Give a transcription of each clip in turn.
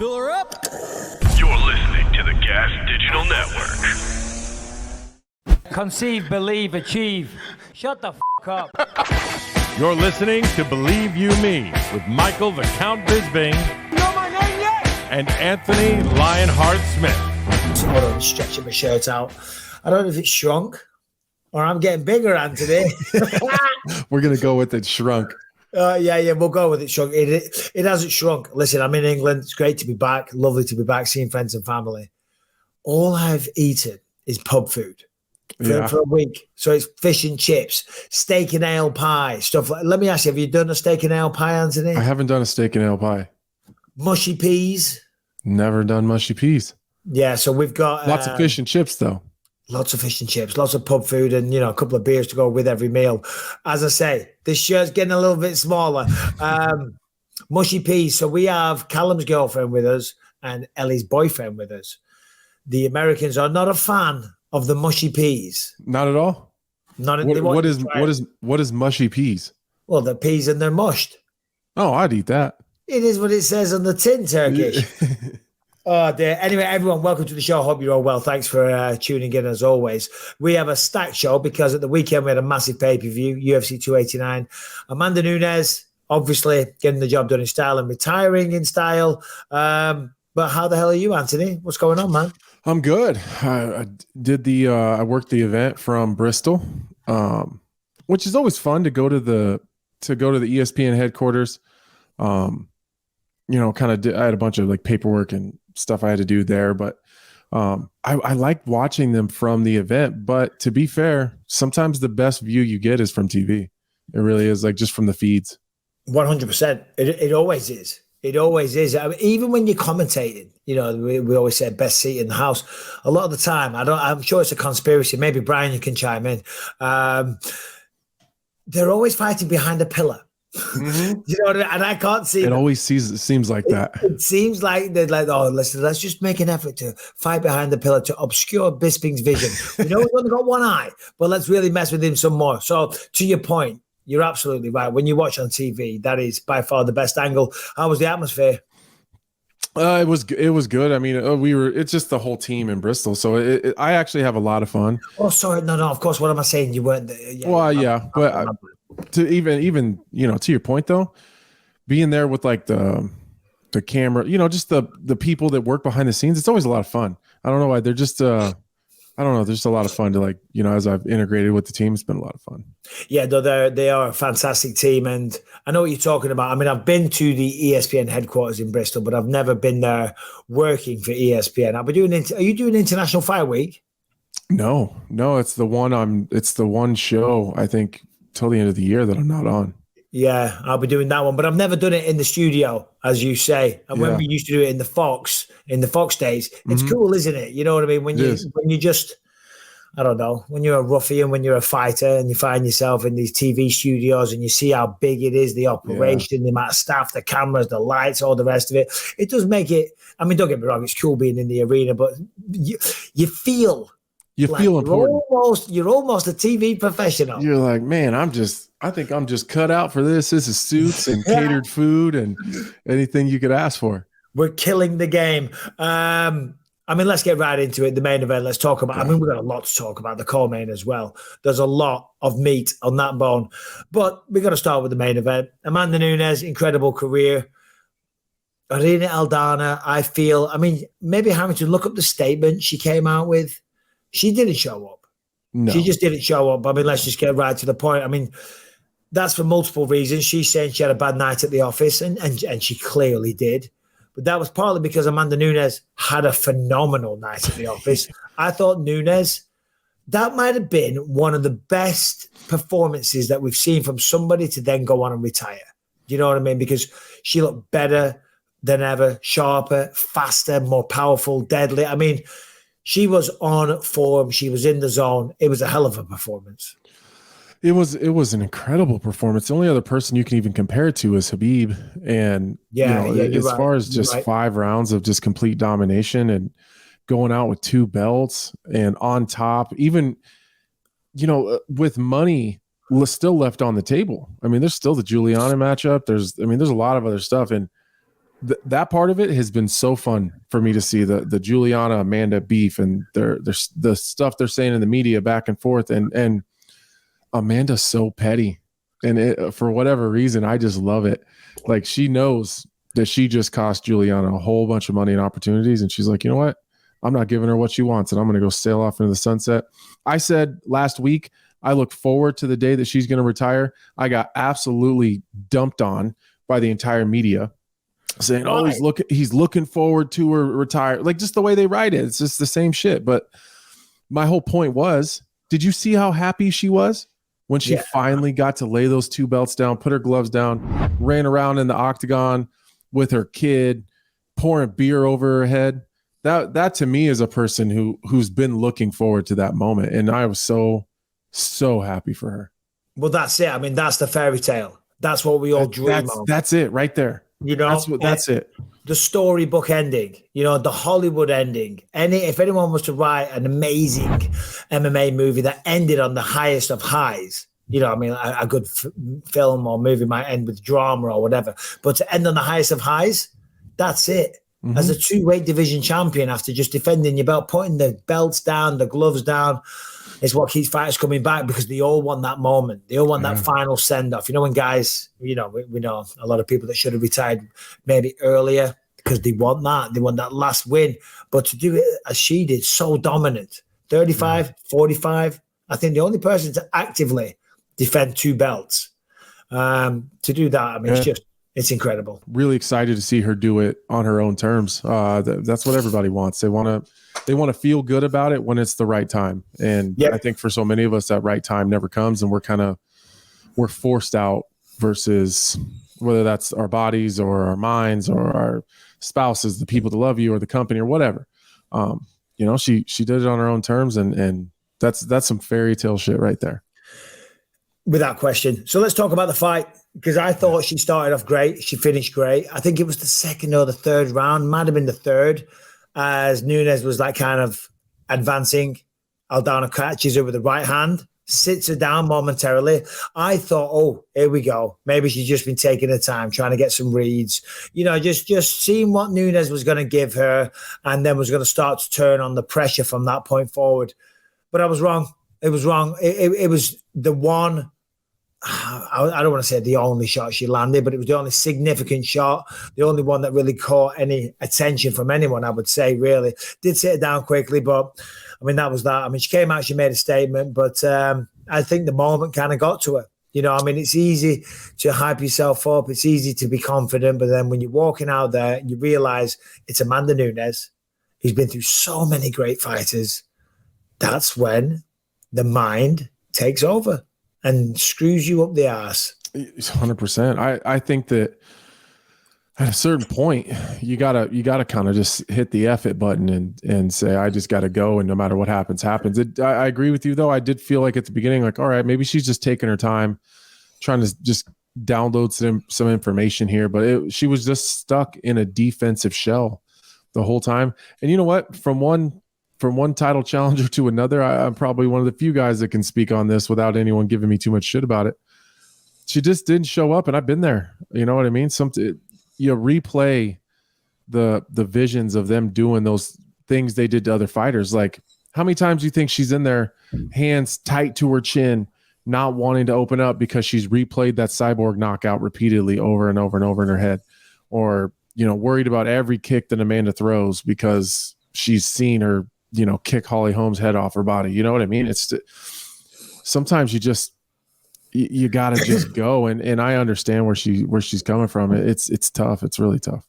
Fill her up. You're listening to the Gas Digital Network. Conceive, believe, achieve. Shut the f*** up. You're listening to Believe You Me with Michael the Count Bisping. You know my name yet? And Anthony Lionheart Smith. Hold on, stretching my shirt out. I don't know if it's shrunk or I'm getting bigger, Anthony. We're going to go with it shrunk. Yeah, we'll go with it shrunk. It hasn't shrunk. Listen, I'm in England. It's great to be back. Lovely to be back, seeing friends and family. All I've eaten is pub food for a week. So it's fish and chips, steak and ale pie, stuff like. Let me ask you, have you done a steak and ale pie, Anthony? I haven't done a steak and ale pie. Mushy peas? Never done mushy peas. Yeah, so we've got lots of fish and chips, though. Lots of fish and chips, lots of pub food, and a couple of beers to go with every meal. As I say, this shirt's getting a little bit smaller. Mushy peas. So we have Callum's girlfriend with us and Ellie's boyfriend with us. The Americans are not a fan of the mushy peas. Not at all. What is mushy peas? Well, they're peas and they're mushed. Oh, I'd eat that. It is what it says on the tin, Turkish. Oh, dear. Anyway, everyone, welcome to the show. Hope you're all well. Thanks for tuning in, as always. We have a stacked show because at the weekend we had a massive pay-per-view, UFC 289. Amanda Nunes, obviously getting the job done in style and retiring in style. But how the hell are you, Anthony? What's going on, man? I'm good. I worked the event from Bristol, which is always fun to go to the ESPN headquarters. I had a bunch of like paperwork and stuff I had to do there, but I like watching them from the event. But to be fair, sometimes the best view you get is from TV. It really is, like, just from the feeds. 100%. It always is. It always is. I mean, even when you're commentating, we always say best seat in the house. A lot of the time, I'm sure it's a conspiracy. Maybe Brian, you can chime in. They're always fighting behind a pillar. Mm-hmm. You know what I mean? And I can't see it. Always seems like that. It seems like they're like, oh, listen, let's just make an effort to fight behind the pillar to obscure Bisping's vision. We know he's only got one eye, but let's really mess with him some more. So to your point, you're absolutely right. When you watch on TV, that is by far the best angle. How was the atmosphere? It was good. I mean, it's just the whole team in Bristol. So I actually have a lot of fun. Oh, sorry. No, of course. What am I saying? You weren't there. Yeah, well, yeah, but to even to your point though, being there with like the camera, just the people that work behind the scenes, it's always a lot of fun. I don't know why. They're just I don't know. There's a lot of fun to as I've integrated with the team, it's been a lot of fun. Yeah, they are a fantastic team. And I know what you're talking about. I mean, I've been to the ESPN headquarters in Bristol, but I've never been there working for ESPN. Are you doing International Fight Week? No, it's the one show, I think, till the end of the year that I'm not on. Yeah, I'll be doing that one, but I've never done it in the studio, as you say. And when we used to do it in the Fox days, it's cool, isn't it? You know what I mean? When you just, I don't know, when you're a ruffian, when you're a fighter and you find yourself in these TV studios and you see how big it is, the operation, the amount of staff, the cameras, the lights, all the rest of it. It does make it, I mean, don't get me wrong, it's cool being in the arena, but you feel important. You're almost a TV professional. You're like, man, I think I'm just cut out for this. This is suits and catered food and anything you could ask for. We're killing the game. I mean, let's get right into it. The main event, let's talk about. I mean, we've got a lot to talk about, the co-main as well. There's a lot of meat on that bone. But we've got to start with the main event. Amanda Nunes, incredible career. Irene Aldana, I feel, I mean, maybe having to look up the statement she came out with. She didn't show up. No. She just didn't show up. I mean, let's just get right to the point. I mean, that's for multiple reasons. She's saying she had a bad night at the office, and she clearly did. But that was partly because Amanda Nunes had a phenomenal night at the office. I thought Nunes, that might have been one of the best performances that we've seen from somebody to then go on and retire. Do you know what I mean? Because she looked better than ever, sharper, faster, more powerful, deadly. I mean, she was on form. She was in the zone. It was a hell of a performance. It was an incredible performance. The only other person you can even compare it to is Habib. And as far as just 5 rounds of just complete domination and going out with 2 belts and on top, even, with money still left on the table. I mean, there's still the Julianna matchup. There's a lot of other stuff. And that part of it has been so fun for me to see the Julianna Amanda beef and the stuff they're saying in the media back and forth. And Amanda's so petty. And for whatever reason, I just love it. Like, she knows that she just cost Julianna a whole bunch of money and opportunities. And she's like, you know what? I'm not giving her what she wants, and I'm going to go sail off into the sunset. I said last week, I look forward to the day that she's going to retire. I got absolutely dumped on by the entire media saying, oh, he's looking forward to her retire. Like, just the way they write it. It's just the same shit. But my whole point was, did you see how happy she was when she finally got to lay those 2 belts down, put her gloves down, ran around in the octagon with her kid, pouring beer over her head? That to me is a person who's been looking forward to that moment. And I was so happy for her. Well, that's it. I mean, that's the fairy tale. That's what we all dream of. That's it right there. You know, that's it. The storybook ending, you know, the Hollywood ending. If anyone was to write an amazing MMA movie that ended on the highest of highs, you know, I mean, a good film or movie might end with drama or whatever, but to end on the highest of highs, that's it. Mm-hmm. As a 2-weight division champion, after just defending your belt, putting the belts down, the gloves down, is what keeps fighters coming back, because they all want that moment. They all want that final send-off. You know, when guys, you know, we know a lot of people that should have retired maybe earlier because they want that. They want that last win. But to do it as she did, so dominant, 35, 45, I think the only person to actively defend 2 belts, to do that, I mean, it's incredible. Really excited to see her do it on her own terms. That's what everybody wants. They want to feel good about it when it's the right time. And I think for so many of us, that right time never comes, and we're forced out, versus whether that's our bodies or our minds or our spouses, the people that love you, or the company or whatever. You know, she did it on her own terms, and that's some fairy tale shit right there. Without question. So let's talk about the fight, because I thought she started off great. She finished great. I think it was the second or the third round, might have been the third, as Nunes was like kind of advancing. Aldana catches her with the right hand, sits her down momentarily. I thought, oh, here we go. Maybe she's just been taking her time, trying to get some reads, you know, just seeing what Nunes was going to give her, and then was going to start to turn on the pressure from that point forward. But I was wrong. It was wrong. It was the one, I don't want to say the only shot she landed, but it was the only significant shot, the only one that really caught any attention from anyone, I would say, really. Did sit it down quickly, but, I mean, that was that. I mean, she came out, she made a statement, but I think the moment kind of got to her. You know, I mean, it's easy to hype yourself up. It's easy to be confident, but then when you're walking out there, you realize it's Amanda Nunes, who's been through so many great fighters. That's when the mind takes over and screws you up the ass. 100%. I think that at a certain point, you gotta kind of just hit the F it button and say, I just gotta go, and no matter what happens. I agree with you, though. I did feel like at the beginning, like, all right, maybe she's just taking her time, trying to just download some information here, but she was just stuck in a defensive shell the whole time. And you know what? From one title challenger to another, I'm probably one of the few guys that can speak on this without anyone giving me too much shit about it. She just didn't show up, and I've been there. You know what I mean? You replay the visions of them doing those things they did to other fighters. Like, how many times do you think she's in there, hands tight to her chin, not wanting to open up because she's replayed that Cyborg knockout repeatedly over and over and over in her head, or, you know, worried about every kick that Amanda throws because she's seen her, you know, kick Holly Holm's head off her body. You know what I mean? It's sometimes you gotta just go. And I understand where she's coming from. It's tough. It's really tough.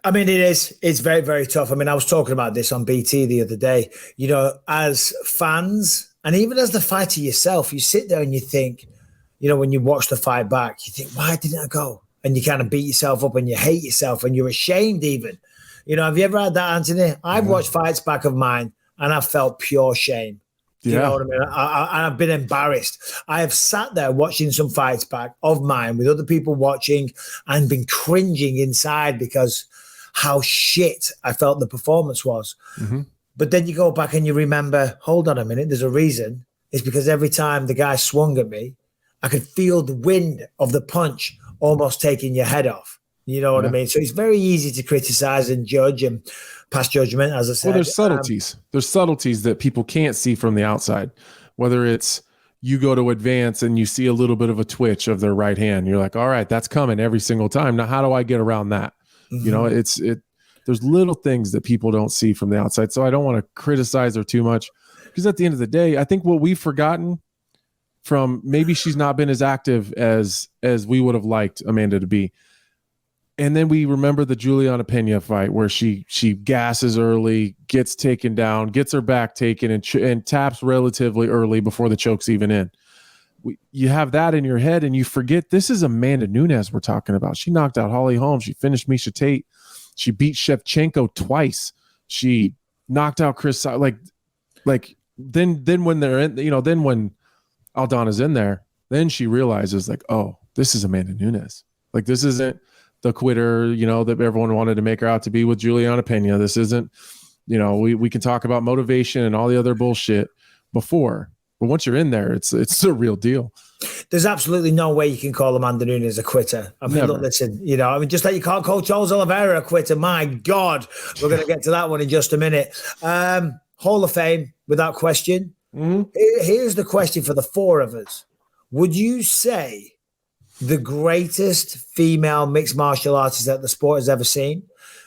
I mean, it's very, very tough. I mean, I was talking about this on BT the other day, you know, as fans and even as the fighter yourself, you sit there and you think, you know, when you watch the fight back, you think, why didn't I go? And you kind of beat yourself up and you hate yourself and you're ashamed even. You know, have you ever had that, Anthony? I've watched fights back of mine and I've felt pure shame. Do you know what I mean? I've been embarrassed. I have sat there watching some fights back of mine with other people watching and been cringing inside because how shit I felt the performance was. Mm-hmm. But then you go back and you remember, hold on a minute, there's a reason. It's because every time the guy swung at me, I could feel the wind of the punch almost taking your head off. You know what I mean? So it's very easy to criticize and judge and pass judgment, as I said. Well, there's subtleties. There's subtleties that people can't see from the outside, whether it's you go to advance and you see a little bit of a twitch of their right hand. You're like, all right, that's coming every single time. Now, how do I get around that? You know, there's little things that people don't see from the outside. So I don't want to criticize her too much, because at the end of the day, I think what we've forgotten from, maybe she's not been as active as we would have liked Amanda to be. And then we remember the Julianna Pena fight where she gasses early, gets taken down, gets her back taken, and taps relatively early before the choke's even in. You have that in your head, and you forget this is Amanda Nunes we're talking about. She knocked out Holly Holm. She finished Miesha Tate. She beat Shevchenko twice. She knocked out Chris. Like then when they're in, then when Aldana's in there, then she realizes like, oh, this is Amanda Nunes. Like, this isn't the quitter, that everyone wanted to make her out to be with Julianna Pena. This isn't, we can talk about motivation and all the other bullshit before, but once you're in there, it's a real deal. There's absolutely no way you can call Amanda Nunes a quitter. I mean, look, listen, just like you can't call Charles Oliveira a quitter. My God, we're going to get to that one in just a minute. Hall of Fame, without question. Mm-hmm. Here's the question for the four of us. Would you say the greatest female mixed martial artist that the sport has ever seen?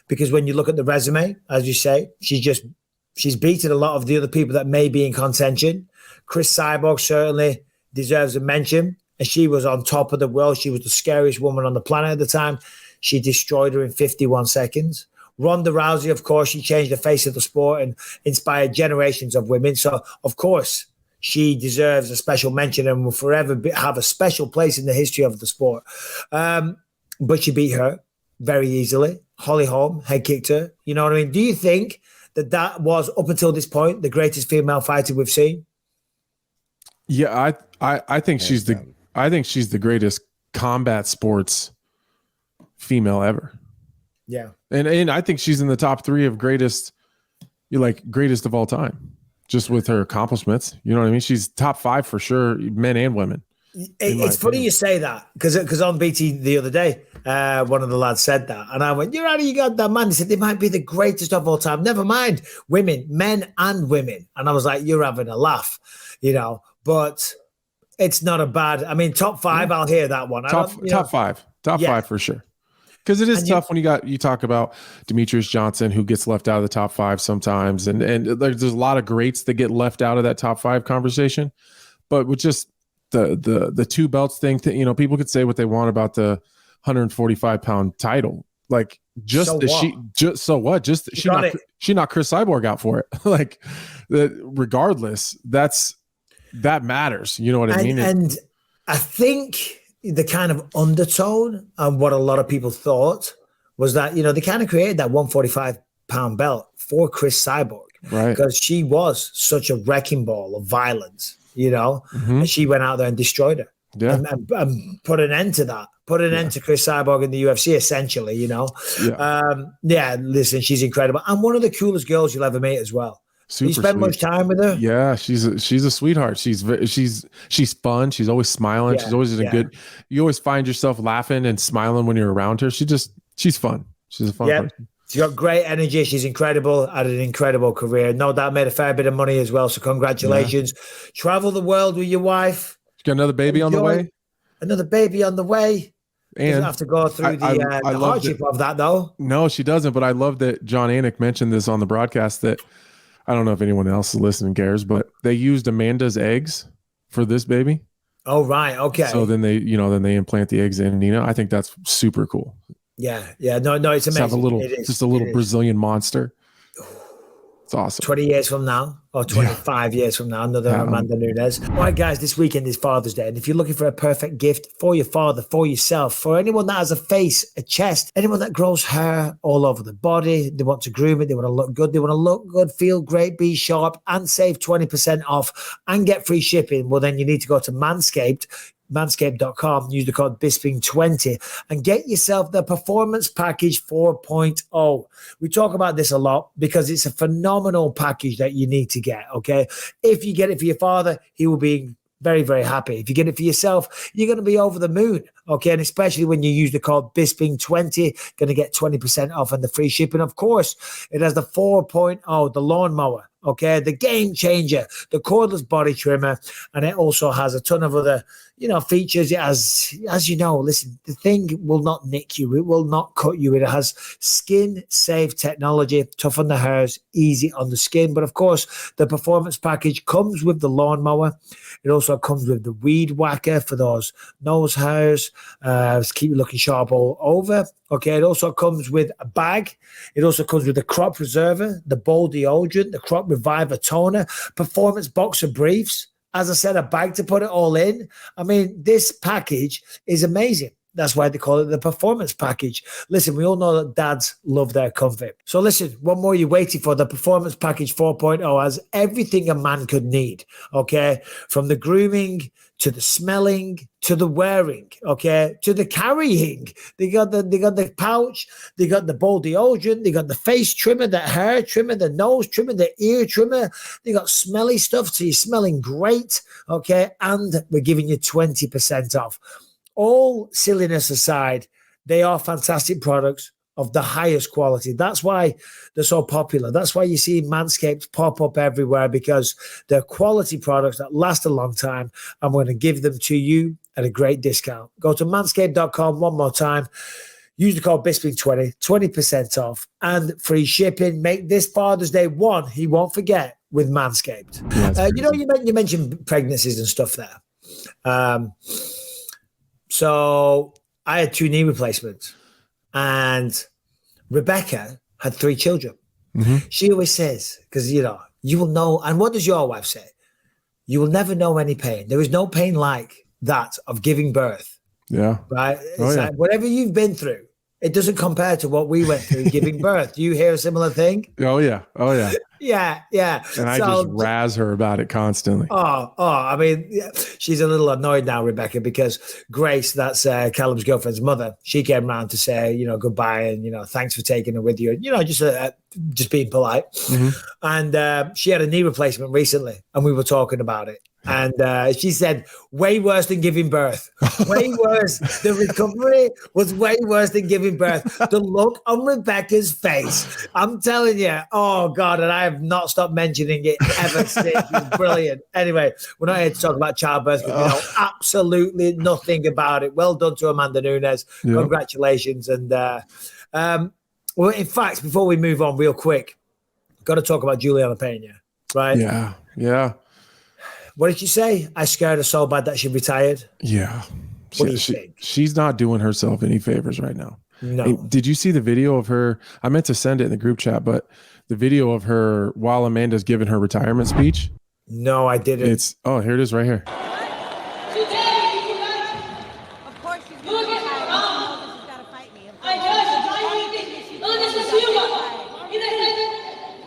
Because when you look at the resume, as you say, she's beaten a lot of the other people that may be in contention. Chris Cyborg certainly deserves a mention, and she was on top of the world. She was the scariest woman on the planet at the time. She destroyed her in 51 seconds. Ronda Rousey, of course, she changed the face of the sport and inspired generations of women. So, of course, she deserves a special mention and will forever have a special place in the history of the sport. But she beat her very easily. Holly Holm head kicked her. You know what I mean? Do you think that was, up until this point, the greatest female fighter we've seen? Yeah, I think she's the greatest combat sports female ever. Yeah. And I think she's in the top 3 of greatest of all time, just with her accomplishments. You know what I mean? She's top 5 for sure, men and women. It's funny you say that, because on BT the other day, one of the lads said that, and I went, "You're out of your goddamn man." He said they might be the greatest of all time. Never mind women, men and women. And I was like, "You're having a laugh," But it's not a bad. I mean, top 5. I'll hear that one. Top 5 for sure. Because it is tough when you talk about Demetrius Johnson, who gets left out of the top 5 sometimes, and there's a lot of greats that get left out of that top 5 conversation. But with just the 2 belts thing, people could say what they want about the 145-pound title. Like, she knocked Chris Cyborg out for it. Like, regardless, that matters. You know what I mean? And I think the kind of undertone and what a lot of people thought was that, they kind of created that 145-pound belt for Chris Cyborg, right? Because she was such a wrecking ball of violence, and she went out there and destroyed her, and put an end to that, end to Chris Cyborg in the UFC, essentially, Listen, she's incredible. And one of the coolest girls you'll ever meet as well. Super you spend sweet. much time with her? Yeah, she's a sweetheart. She's fun. She's always smiling. She's always in a good. You always find yourself laughing and smiling when you're around her. She's fun. She's a fun person. She's got great energy. She's incredible. Had an incredible career. No doubt made a fair bit of money as well. So congratulations. Yeah. Travel the world with your wife. She's got another baby on the way. Another baby on the way. And doesn't have to go through the hardship of that, though. No, she doesn't. But I love that John Anik mentioned this on the broadcast, that I don't know if anyone else is listening cares, but they used Amanda's eggs for this baby. Oh, right. Okay. So then they implant the eggs in Nina. I think that's super cool. Yeah. No, it's amazing. Just a little Brazilian monster. It's awesome. 20 years from now, or 25 years from now, another Amanda Nunes. All right, guys, this weekend is Father's Day. And if you're looking for a perfect gift for your father, for yourself, for anyone that has a face, a chest, anyone that grows hair all over the body, they want to groom it, they want to look good, feel great, be sharp, and save 20% off and get free shipping, well, then you need to go to Manscaped. Manscaped.com, use the code Bisping20 and get yourself the Performance Package 4.0. We talk about this a lot because it's a phenomenal package that you need to get, okay? If you get it for your father, he will be Very, very happy. If you get it for yourself, you're going to be over the moon. Okay. And especially when you use the code Bisping20, going to get 20% off and the free shipping. Of course, it has the 4.0, the lawnmower. Okay. The game changer, the cordless body trimmer. And it also has a ton of other, features. It has, as you know, listen, the thing will not nick you. It will not cut you. It has skin safe technology, tough on the hairs, easy on the skin. But of course, the performance package comes with the lawnmower. It also comes with the weed whacker for those nose hairs, to keep you looking sharp all over. Okay, it also comes with a bag. It also comes with the crop preserver, the bowl deodorant, the crop reviver toner, performance boxer briefs. As I said, a bag to put it all in. I mean, this package is amazing. That's why they call it the performance package. Listen, we all know that dads love their comfort. So listen, what more are you waiting for? The performance package 4.0 has everything a man could need, okay? From the grooming to the smelling to the wearing, okay, to the carrying. They got the pouch, they got the bowl deodorant, they got the face trimmer, the hair trimmer, the nose trimmer, the ear trimmer. They got smelly stuff, so you're smelling great, okay? And we're giving you 20% off. All silliness aside, they are fantastic products of the highest quality. That's why they're so popular. That's why you see Manscaped pop up everywhere, because they're quality products that last a long time. I'm going to give them to you at a great discount. Go to manscaped.com one more time. Use the code Bisping20, 20% off and free shipping. Make this Father's Day one he won't forget with Manscaped. You mentioned pregnancies and stuff there. So I had 2 knee replacements, and Rebecca had 3 children. Mm-hmm. She always says, because, you will know. And what does your wife say? You will never know any pain. There is no pain like that of giving birth. Yeah. Right? It's like whatever you've been through, it doesn't compare to what we went through giving birth. Do you hear a similar thing? Oh, yeah. Yeah. And I just razz her about it constantly. I mean, she's a little annoyed now, Rebecca, because Grace, that's Callum's girlfriend's mother, she came around to say, goodbye and, thanks for taking her with you. Just being polite. Mm-hmm. And she had a knee replacement recently, and we were talking about it. And she said, way worse than giving birth. Way worse. The recovery was way worse than giving birth. The look on Rebecca's face. I'm telling you, oh, God, and I have not stopped mentioning it ever since. It's brilliant. Anyway, we're not here to talk about childbirth because we know absolutely nothing about it. Well done to Amanda Nunes. Yep. Congratulations. And, well, in fact, before we move on real quick, got to talk about Julianna Pena, right? Yeah. What did you say? I scared her so bad that she retired. Yeah. What do you think? She's not doing herself any favors right now. No. Hey, did you see the video of her? I meant to send it in the group chat, but the video of her while Amanda's giving her retirement speech. No, I didn't. Here it is right here.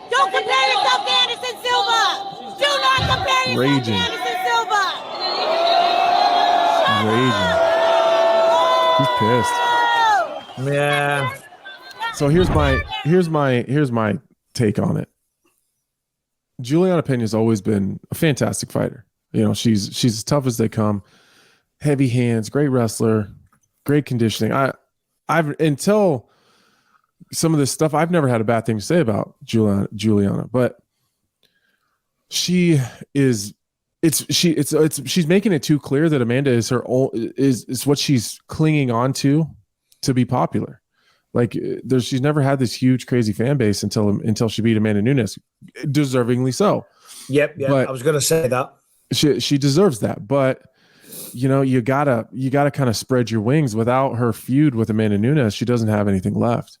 Don't compare yourself to Anderson Silva. Do not compare yourself to Anderson Silva. Raging. He's pissed. Yeah. So here's my take on it. Julianna Pena has always been a fantastic fighter. She's as tough as they come. Heavy hands, great wrestler, great conditioning. I've until some of this stuff, I've never had a bad thing to say about Julianna, but she's making it too clear that Amanda is her own, is what she's clinging on to be popular. Like she's never had this huge crazy fan base until she beat Amanda Nunes, deservingly so. Yep. But I was going to say that she deserves that, but you gotta kind of spread your wings. Without her feud with Amanda Nunes, she doesn't have anything left.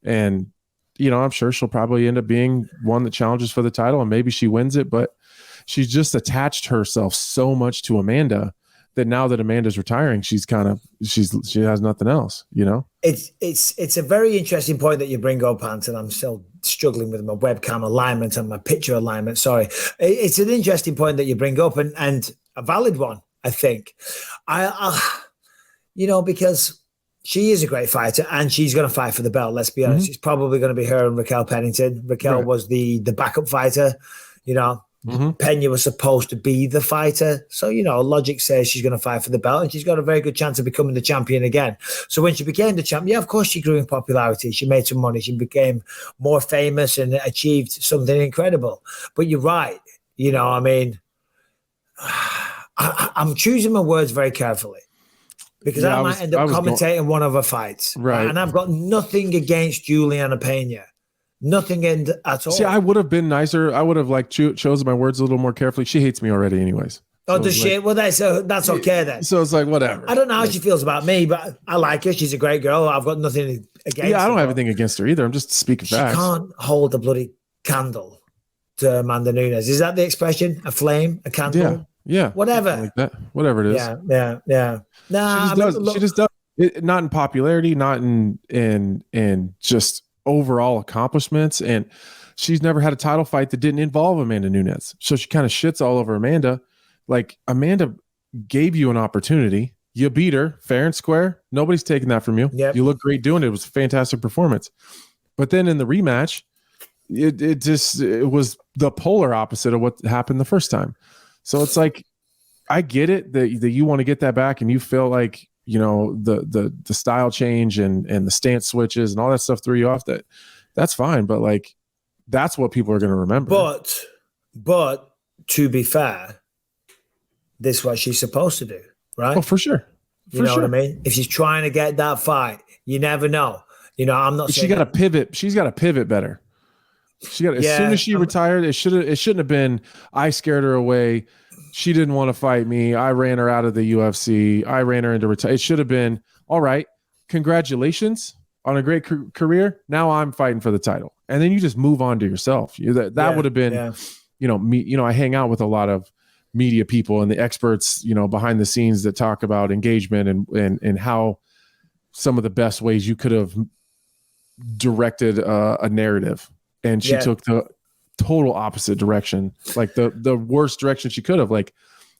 And, I'm sure she'll probably end up being one that challenges for the title, and maybe she wins it, but she's just attached herself so much to Amanda that now that Amanda's retiring, she has nothing else, It's a very interesting point that you bring up, Ant, and I'm still struggling with my webcam alignment and my picture alignment. Sorry. It's an interesting point that you bring up and a valid one, I think. Because she is a great fighter and she's going to fight for the belt. Let's be honest. Mm-hmm. It's probably going to be her and Raquel Pennington. Raquel was the backup fighter, Pena was supposed to be the fighter. So, logic says she's going to fight for the belt and she's got a very good chance of becoming the champion again. So when she became the champion, of course she grew in popularity. She made some money. She became more famous and achieved something incredible. But you're right. I'm choosing my words very carefully because I might end up commentating one of her fights. Right. And I've got nothing against Julianna Pena. Nothing at all. See, I would have been nicer. I would have chosen my words a little more carefully. She hates me already anyways. Oh, does she? Well, that's okay then. So it's like, whatever. I don't know how she feels about me, but I like her. She's a great girl. I've got nothing against her. Yeah, I don't have anything against her either. I'm just speaking facts. She can't hold a bloody candle to Amanda Nunes. Is that the expression? A flame? A candle? Yeah. Whatever. Like that. Whatever it is. Yeah. Nah, she just does. Not in popularity, not in just overall accomplishments, and she's never had a title fight that didn't involve Amanda Nunes. So she kind of shits all over Amanda. Like, Amanda gave you an opportunity. You beat her fair and square. Nobody's taking that from you. Yep. You look great doing it. It was a fantastic performance. But then in the rematch, it was the polar opposite of what happened the first time. So it's like, I get it that you want to get that back and you feel like, the style change and the stance switches and all that stuff threw you off. That's fine. But like, that's what people are going to remember. But to be fair, this is what she's supposed to do, right? Oh, for sure. You know what I mean? If she's trying to get that fight, you never know. I'm not. She got to pivot. She's got to pivot better. She got as soon as she retired. It shouldn't have been. I scared her away. She didn't want to fight me. I ran her out of the UFC. I ran her into retirement. It should have been, all right, congratulations on a great career. Now I'm fighting for the title. And then you just move on to yourself. That would have been, me. I hang out with a lot of media people and the experts, behind the scenes that talk about engagement and how some of the best ways you could have directed a narrative. And she took the total opposite direction, like the worst direction she could have. Like,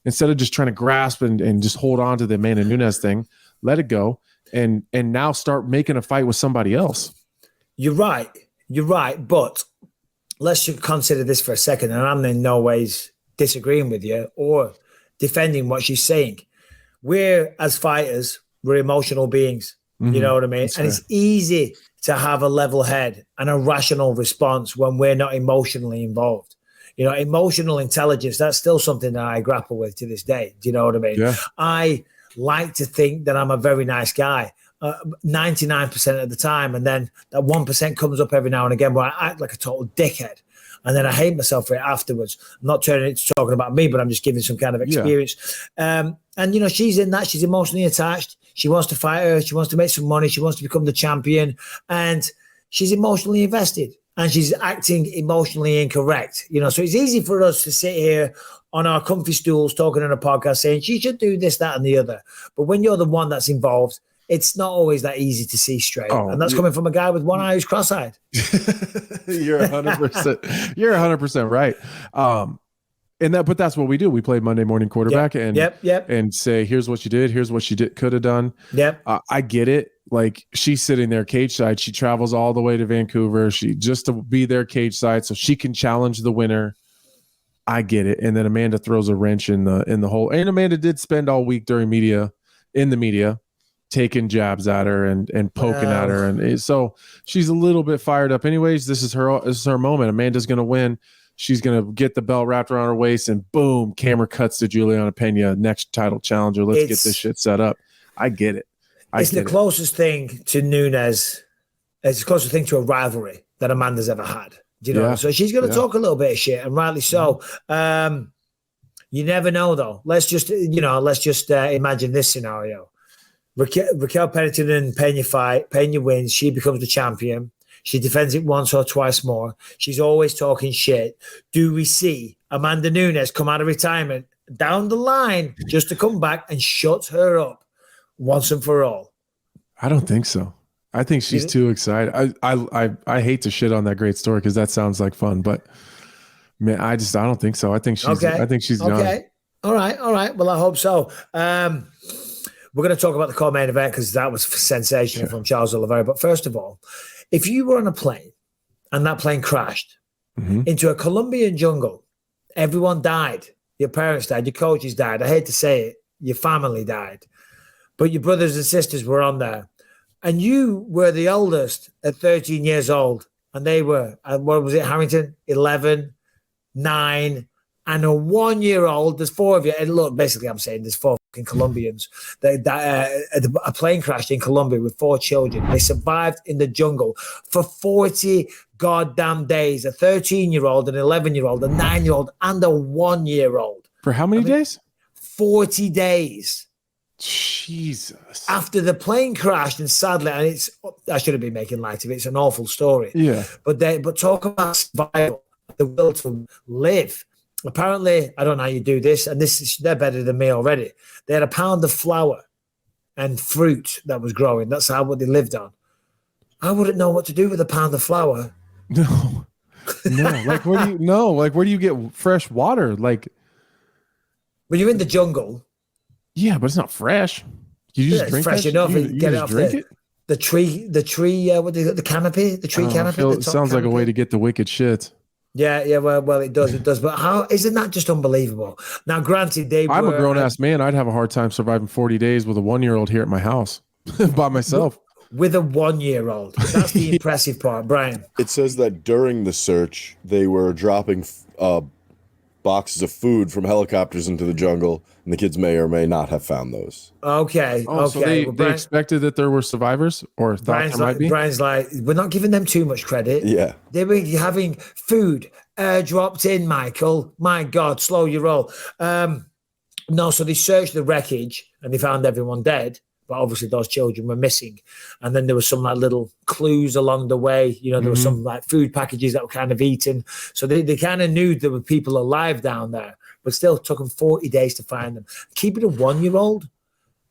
instead of just trying to grasp and just hold on to the Amanda Nunes thing, let it go and now start making a fight with somebody else. You're right. But let's just consider this for a second. And I'm in no ways disagreeing with you or defending what she's saying. As fighters, we're emotional beings. Mm-hmm. You know what I mean? That's and fair. It's easy to have a level head and a rational response when we're not emotionally involved. Emotional intelligence, that's still something that I grapple with to this day. Do you know what I mean? Yeah. I like to think that I'm a very nice guy 99% of the time. And then that 1% comes up every now and again where I act like a total dickhead. And then I hate myself for it afterwards. I'm not turning it to talking about me, but I'm just giving some kind of experience. Yeah. And, she's in that. She's emotionally attached. She wants to fight her. She wants to make some money. She wants to become the champion. And she's emotionally invested. And she's acting emotionally incorrect. So it's easy for us to sit here on our comfy stools talking on a podcast saying she should do this, that, and the other. But when you're the one that's involved, it's not always that easy to see straight. And that's coming from a guy with one eye who's cross-eyed. You're 100%. You're 100% right. But that's what we do. We play Monday morning quarterback and say, here's what you did. Here's what she could have done. Yep. I get it. Like, she's sitting there cage side. She travels all the way to Vancouver. Just to be there cage side so she can challenge the winner. I get it. And then Amanda throws a wrench in the whole. And Amanda did spend all week in the media, taking jabs at her and poking at her. And so she's a little bit fired up anyways. This is her moment. Amanda's going to win. She's going to get the belt wrapped around her waist and boom, camera cuts to Julianna Pena, next title challenger. Let's get this shit set up. I get it. It's the closest thing to Nunes. It's the closest thing to a rivalry that Amanda's ever had. Do you know? So she's going to talk a little bit of shit, and rightly so. You never know, though. Let's just imagine this scenario. Raquel Pennington and Pena fight. Pena wins. She becomes the champion. She defends it once or twice more. She's always talking shit. Do we see Amanda Nunes come out of retirement down the line just to come back and shut her up once and for all? I don't think so. I think she's too excited. I hate to shit on that great story because that sounds like fun, but man, I don't think so. I think she's young. Okay. All right. Well, I hope so. We're going to talk about the co-main event because that was sensational from Charles Oliveira. But first of all, if you were on a plane and that plane crashed into a Colombian jungle Everyone died. Your parents died. Your coaches died. I hate to say it. Your family died. But your brothers and sisters were on there. And you were the oldest at 13 years old. And they were, what was it, Harrington? 11, 9, and a 1-year-old. There's 4 of you. And look, basically, I'm saying there's 4 fucking Colombians. A plane crashed in Colombia with 4 children. They survived in the jungle for 40 goddamn days. A 13-year-old, an 11-year-old, a 9-year-old, and a 1-year-old. For how many days? 40 days. Jesus. After the plane crashed, and sadly, and I shouldn't be making light of it. It's an awful story. Yeah. But talk about survival, the will to live. Apparently, I don't know how you do this, and they're better than me already. They had a pound of flour and fruit that was growing. That's what they lived on. I wouldn't know what to do with a pound of flour. No. Like where do you get fresh water? Like, when you're in the jungle. Yeah, but it's not fresh. You just drink fresh that? enough. You Get it off the tree. What do you got? The canopy. The tree canopy. It sounds like a way to get the wicked shit. Yeah. Well, it does. But how isn't that just unbelievable? Now, granted, I'm a grown ass man. I'd have a hard time surviving 40 days with a 1-year-old here at my house by myself. With a 1-year-old. That's the impressive part, Brian. It says that during the search, they were dropping boxes of food from helicopters into the jungle, and the kids may or may not have found those. Okay. So they expected that there were survivors, or thought there might be? Brian's like, we're not giving them too much credit. Yeah. They were having food dropped in, Michael. My God, slow your roll. No, so they searched the wreckage, and they found everyone dead. But obviously those children were missing. And then there was some like little clues along the way. You know, there were some like food packages that were kind of eaten. So they kind of knew there were people alive down there, but still took them 40 days to find them. Keeping a 1-year-old.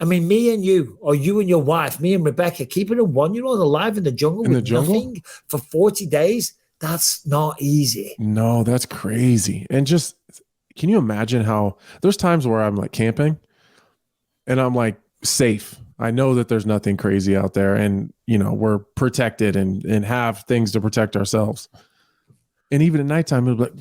I mean, me and you, or you and your wife, me and Rebecca, keeping a 1-year-old alive in the jungle nothing for 40 days. That's not easy. No, that's crazy. And just, can you imagine how there's times where I'm like camping and I'm like safe. I know that there's nothing crazy out there, and we're protected and have things to protect ourselves. And even at nighttime, it'll be like,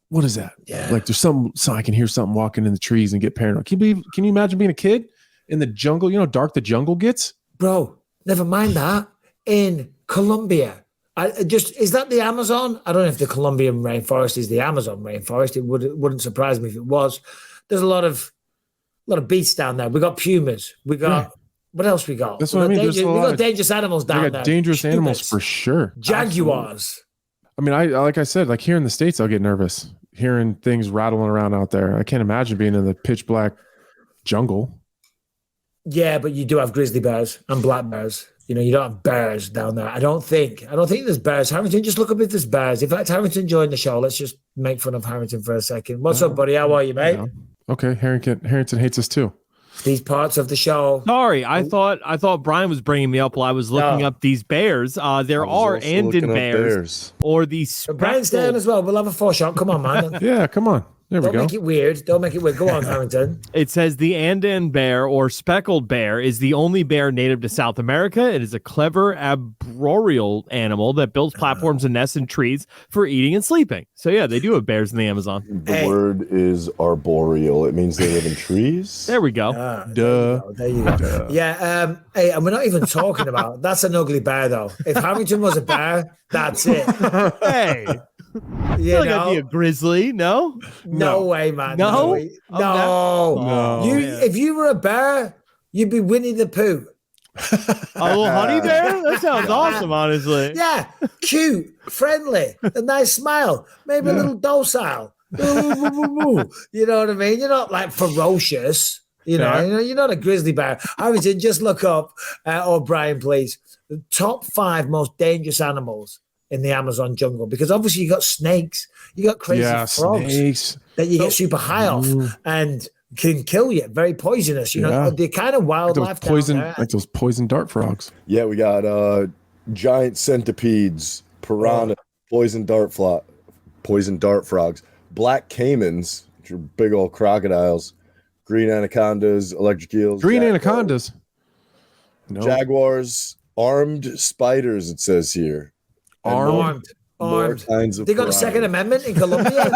what is that? Yeah. Like there's so I can hear something walking in the trees and get paranoid. Can you imagine being a kid in the jungle? You know how dark the jungle gets? Bro, never mind that. In Colombia, is that the Amazon? I don't know if the Colombian rainforest is the Amazon rainforest. It wouldn't surprise me if it was. There's a lot of beasts down there. We got pumas. We got what else we got? That's what I mean. We got dangerous animals down there. Dangerous animals for sure. Jaguars. Absolutely. I mean, like I said, like here in the States, I'll get nervous hearing things rattling around out there. I can't imagine being in the pitch black jungle. Yeah, but you do have grizzly bears and black bears. You don't have bears down there. I don't think there's bears. Harrington, just look up if there's bears. In fact, Harrington joined the show. Let's just make fun of Harrington for a second. What's up, buddy? How are you, mate? Okay, Harrington hates us too. These parts of the show. Sorry, I thought Brian was bringing me up while I was looking up these bears. There are Andon bears, or these. Brian's down as well. We'll have a 4-shot. Come on, man. Yeah, come on. There we go. Don't make it weird. Go on, Harrington. It says the Andean bear or speckled bear is the only bear native to South America. It is a clever arboreal animal that builds platforms and nests in trees for eating and sleeping. So yeah, they do have bears in the Amazon. The word is arboreal. It means they live in trees. There we go. There you go. Yeah. Hey, and we're not even talking about that's an ugly bear though. If Harrington was a bear, that's it. Hey. I'd be a grizzly. No way, man. No. If you were a bear, you'd be Winnie the Pooh. A little honey bear? That sounds awesome, honestly. Yeah, cute, friendly, a nice smile, maybe a little docile. You know what I mean? You're not like ferocious. You're not a grizzly bear. Harrington, just look up, or Brian, please, the top 5 most dangerous animals in the Amazon jungle, because obviously you got snakes, you got crazy frogs that you get super high off and can kill you, very poisonous. The kind of wildlife like those poison dart frogs. Yeah, we got giant centipedes, piranha, poison dart frogs, black caimans, which are big old crocodiles, green anacondas, electric eels, anacondas, jaguars, armed spiders. It says here. Armed. More armed. kinds of They got a Second Amendment in Colombia.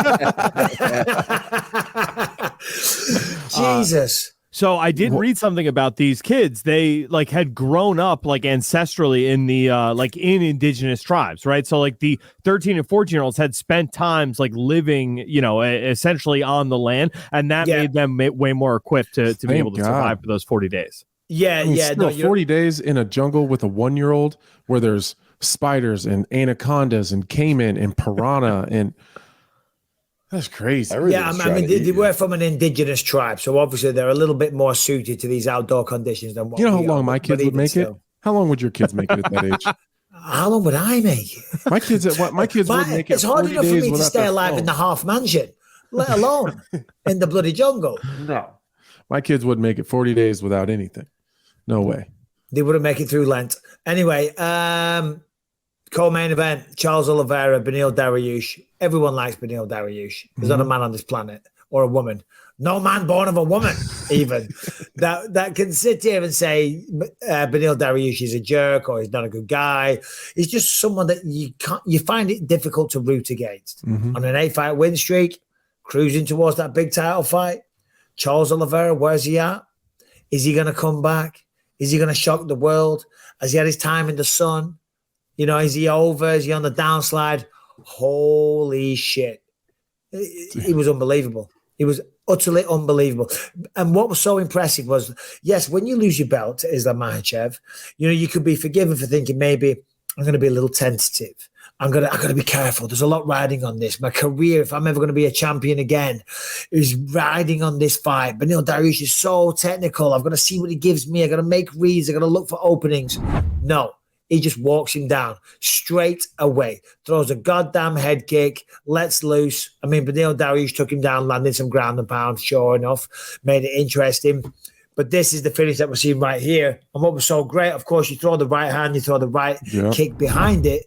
Jesus. So I did read something about these kids. They like had grown up like ancestrally in the like in indigenous tribes, right? So like the 13 and 14-year-olds had spent times like living, essentially on the land, and that made them way more equipped to be able to survive for those 40 days. Yeah, I mean, yeah. still, 40 days in a jungle with a 1-year-old where there's spiders and anacondas and caiman and piranha and that's crazy. Yeah, I mean, they were from an indigenous tribe, so obviously they're a little bit more suited to these outdoor conditions than what you know how we long are, my kids would make it? How long would your kids make it at that age? How long would I make it? My kids would make it. It's hard enough for me to stay alive in the half mansion, let alone in the bloody jungle. No, my kids wouldn't make it 40 days without anything. No way. They wouldn't make it through Lent. Anyway, co-main event, Charles Oliveira, Beneil Dariush. Everyone likes Beneil Dariush. There's not a man on this planet or a woman. No man born of a woman, even, that can sit here and say Beneil Dariush is a jerk or he's not a good guy. He's just someone that you find it difficult to root against. On an 8-fight win streak, cruising towards that big title fight. Charles Oliveira, where's he at? Is he going to come back? Is he going to shock the world? Has he had his time in the sun? Is he over? Is he on the downslide? Holy shit. He was unbelievable. He was utterly unbelievable. And what was so impressive was, yes, when you lose your belt to Islam Makhachev, you could be forgiven for thinking maybe I'm going to be a little tentative. I've got to be careful. There's a lot riding on this. My career, if I'm ever going to be a champion again, is riding on this fight. Beneil Dariush is so technical. I've got to see what he gives me. I've got to make reads. I've got to look for openings. No. He just walks him down straight away, throws a goddamn head kick, lets loose. I mean, Beneil Dariush took him down, landed some ground and pound, sure enough, made it interesting. But this is the finish that we're seeing right here. And what was so great, of course, you throw the right hand, you throw the right kick behind it.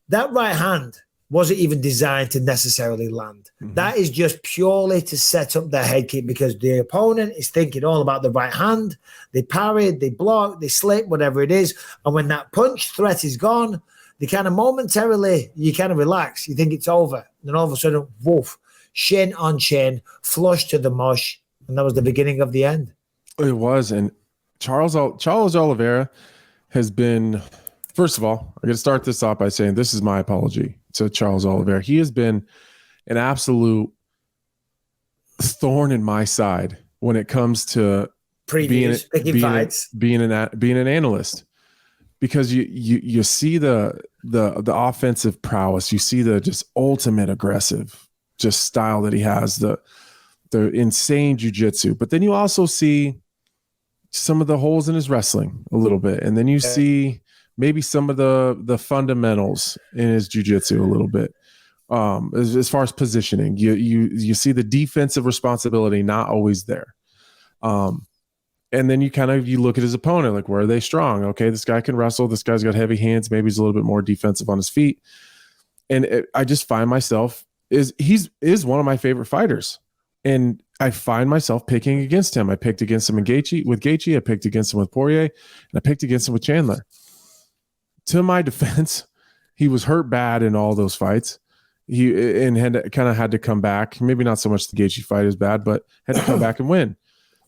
That right hand wasn't even designed to necessarily land. That is just purely to set up their head kick because the opponent is thinking all about the right hand. They parry, they block, they slip, whatever it is. And when that punch threat is gone, they kind of momentarily, you kind of relax. You think it's over. And then all of a sudden, woof, shin on chin, flush to the mush. And that was the beginning of the end. It was. And Charles Oliveira has been, first of all, I'm going to start this off by saying this is my apology to Charles Oliveira. He has been an absolute thorn in my side when it comes to being an analyst, because you see the offensive prowess, you see the just ultimate aggressive just style that he has, the insane jiu-jitsu, but then you also see some of the holes in his wrestling a little bit, and then you see maybe some of the fundamentals in his jiu-jitsu a little bit. As far as positioning, you see the defensive responsibility not always there. And then you look at his opponent, like, where are they strong? Okay, this guy can wrestle. This guy's got heavy hands. Maybe he's a little bit more defensive on his feet. And I just find myself he's one of my favorite fighters. And I find myself picking against him. I picked against him with Gaethje. I picked against him with Poirier, and I picked against him with Chandler. To my defense, he was hurt bad in all those fights. He had to come back. Maybe not so much the Gaethje fight is bad, but had to come back and win.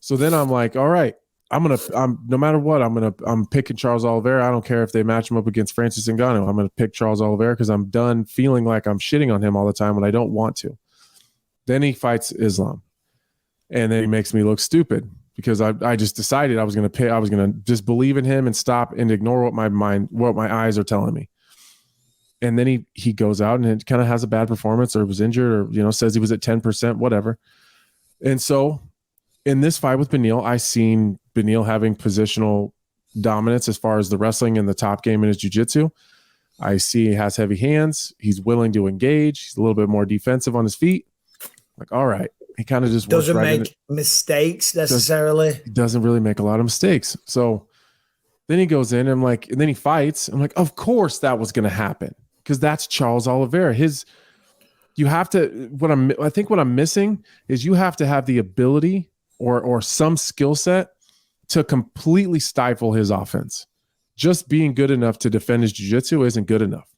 So then I'm like, all right, I'm no matter what, I'm picking Charles Oliveira. I don't care if they match him up against Francis Ngannou. I'm gonna pick Charles Oliveira because I'm done feeling like I'm shitting on him all the time when I don't want to. Then he fights Islam, and then he makes me look stupid because I just decided I was gonna just believe in him and stop and ignore what my eyes are telling me. And then he goes out and it kind of has a bad performance, or was injured, or says he was at 10%, whatever. And so in this fight with Beneil, I seen Beneil having positional dominance as far as the wrestling and the top game in his jiu-jitsu. I see he has heavy hands. He's willing to engage. He's a little bit more defensive on his feet. Like, all right. He kind of just doesn't make mistakes necessarily. He doesn't really make a lot of mistakes. So then he goes in and then he fights. I'm like, of course that was going to happen, because that's Charles Oliveira. I think what I'm missing is you have to have the ability or some skill set to completely stifle his offense. Just being good enough to defend his jiu-jitsu isn't good enough.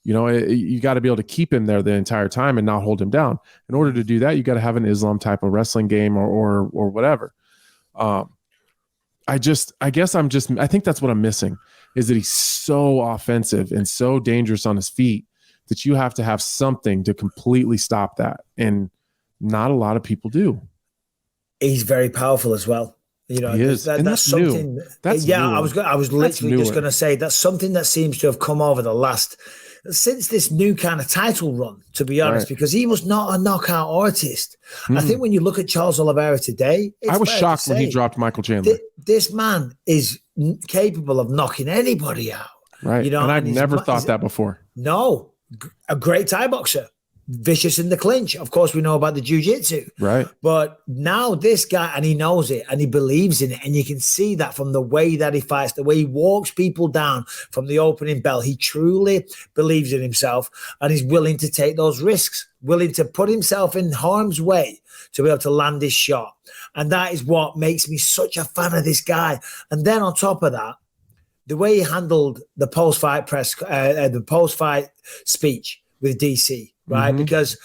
You know, you got to be able to keep him there the entire time and not hold him down. In order to do that, you got to have an Islam type of wrestling game or whatever. I think that's what I'm missing, is that he's so offensive and so dangerous on his feet that you have to have something to completely stop that. And not a lot of people do. He's very powerful as well. You know, he is. that's something. New. That's yeah, newer. I was literally just going to say that's something that seems to have come over the last, since this new kind of title run, to be honest, because he was not a knockout artist. I think when you look at Charles Oliveira today, I was shocked when he dropped Michael Chandler. This man is capable of knocking anybody out. Right. You know, and I've never thought that before. No, a great Thai boxer. Vicious in the clinch. Of course, we know about the jiu-jitsu. Right. But now this guy, and he knows it and he believes in it. And you can see that from the way that he fights, the way he walks people down from the opening bell. He truly believes in himself and he's willing to take those risks, willing to put himself in harm's way to be able to land his shot. And that is what makes me such a fan of this guy. And then on top of that, the way he handled the post-fight post-fight speech with DC, right? Because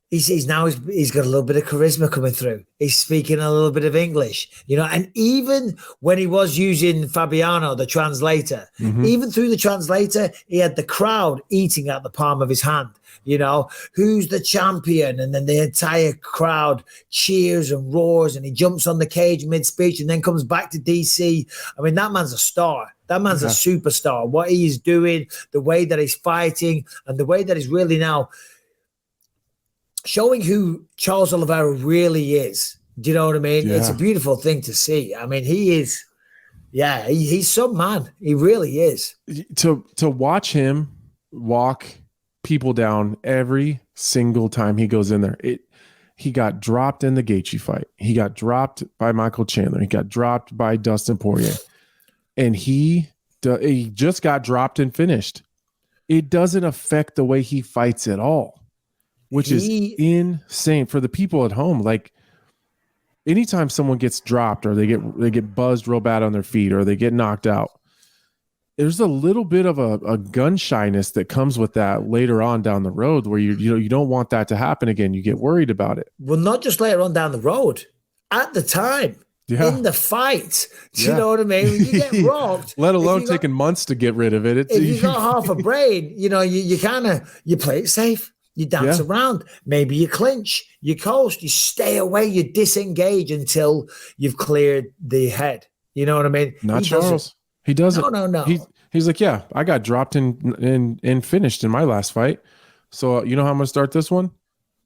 he's got a little bit of charisma coming through. He's speaking a little bit of English, you know, and even when he was using Fabiano, the translator, even through the translator, he had the crowd eating at the palm of his hand, you know, who's the champion? And then the entire crowd cheers and roars and he jumps on the cage mid-speech and then comes back to DC. I mean, that man's a star. That man's a superstar. What he's doing, the way that he's fighting, and the way that he's really now showing who Charles Oliveira really is. Do you know what I mean? Yeah. It's a beautiful thing to see. I mean, he is, he's some man. He really is. To watch him walk people down every single time he goes in there. He got dropped in the Gaethje fight. He got dropped by Michael Chandler. He got dropped by Dustin Poirier. And he just got dropped and finished. It doesn't affect the way he fights at all, which is insane for the people at home. Like, anytime someone gets dropped or they get buzzed real bad on their feet or they get knocked out, there's a little bit of a gun shyness that comes with that later on down the road, where you don't want that to happen again. You get worried about it. Well, not just later on down the road, at the time. In the fight, do you know what I mean? When you get robbed, let alone taking months to get rid of it. If you got half a brain, you know, you play it safe. You dance around. Maybe you clinch, you coast, you stay away, you disengage until you've cleared the head. You know what I mean? Not Charles. He doesn't. No. He's like, yeah, I got dropped and finished in my last fight. So you know how I'm going to start this one?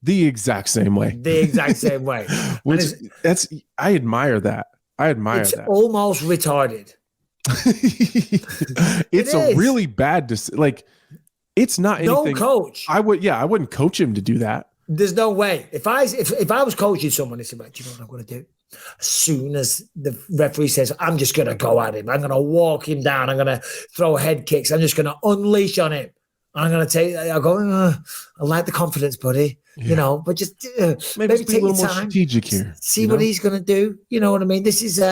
The exact same way. I admire that. It's almost retarded. It's a really bad it's not anything. No coach. I wouldn't coach him to do that. There's no way. If I was coaching someone, it's about, you know what I'm going to do? As soon as the referee says, I'm just going to go at him. I'm going to walk him down. I'm going to throw head kicks. I'm just going to unleash on him. I'm going to I like the confidence, buddy. Yeah. You know, but just maybe take be a little more time, strategic here. See what he's going to do. You know what I mean? This is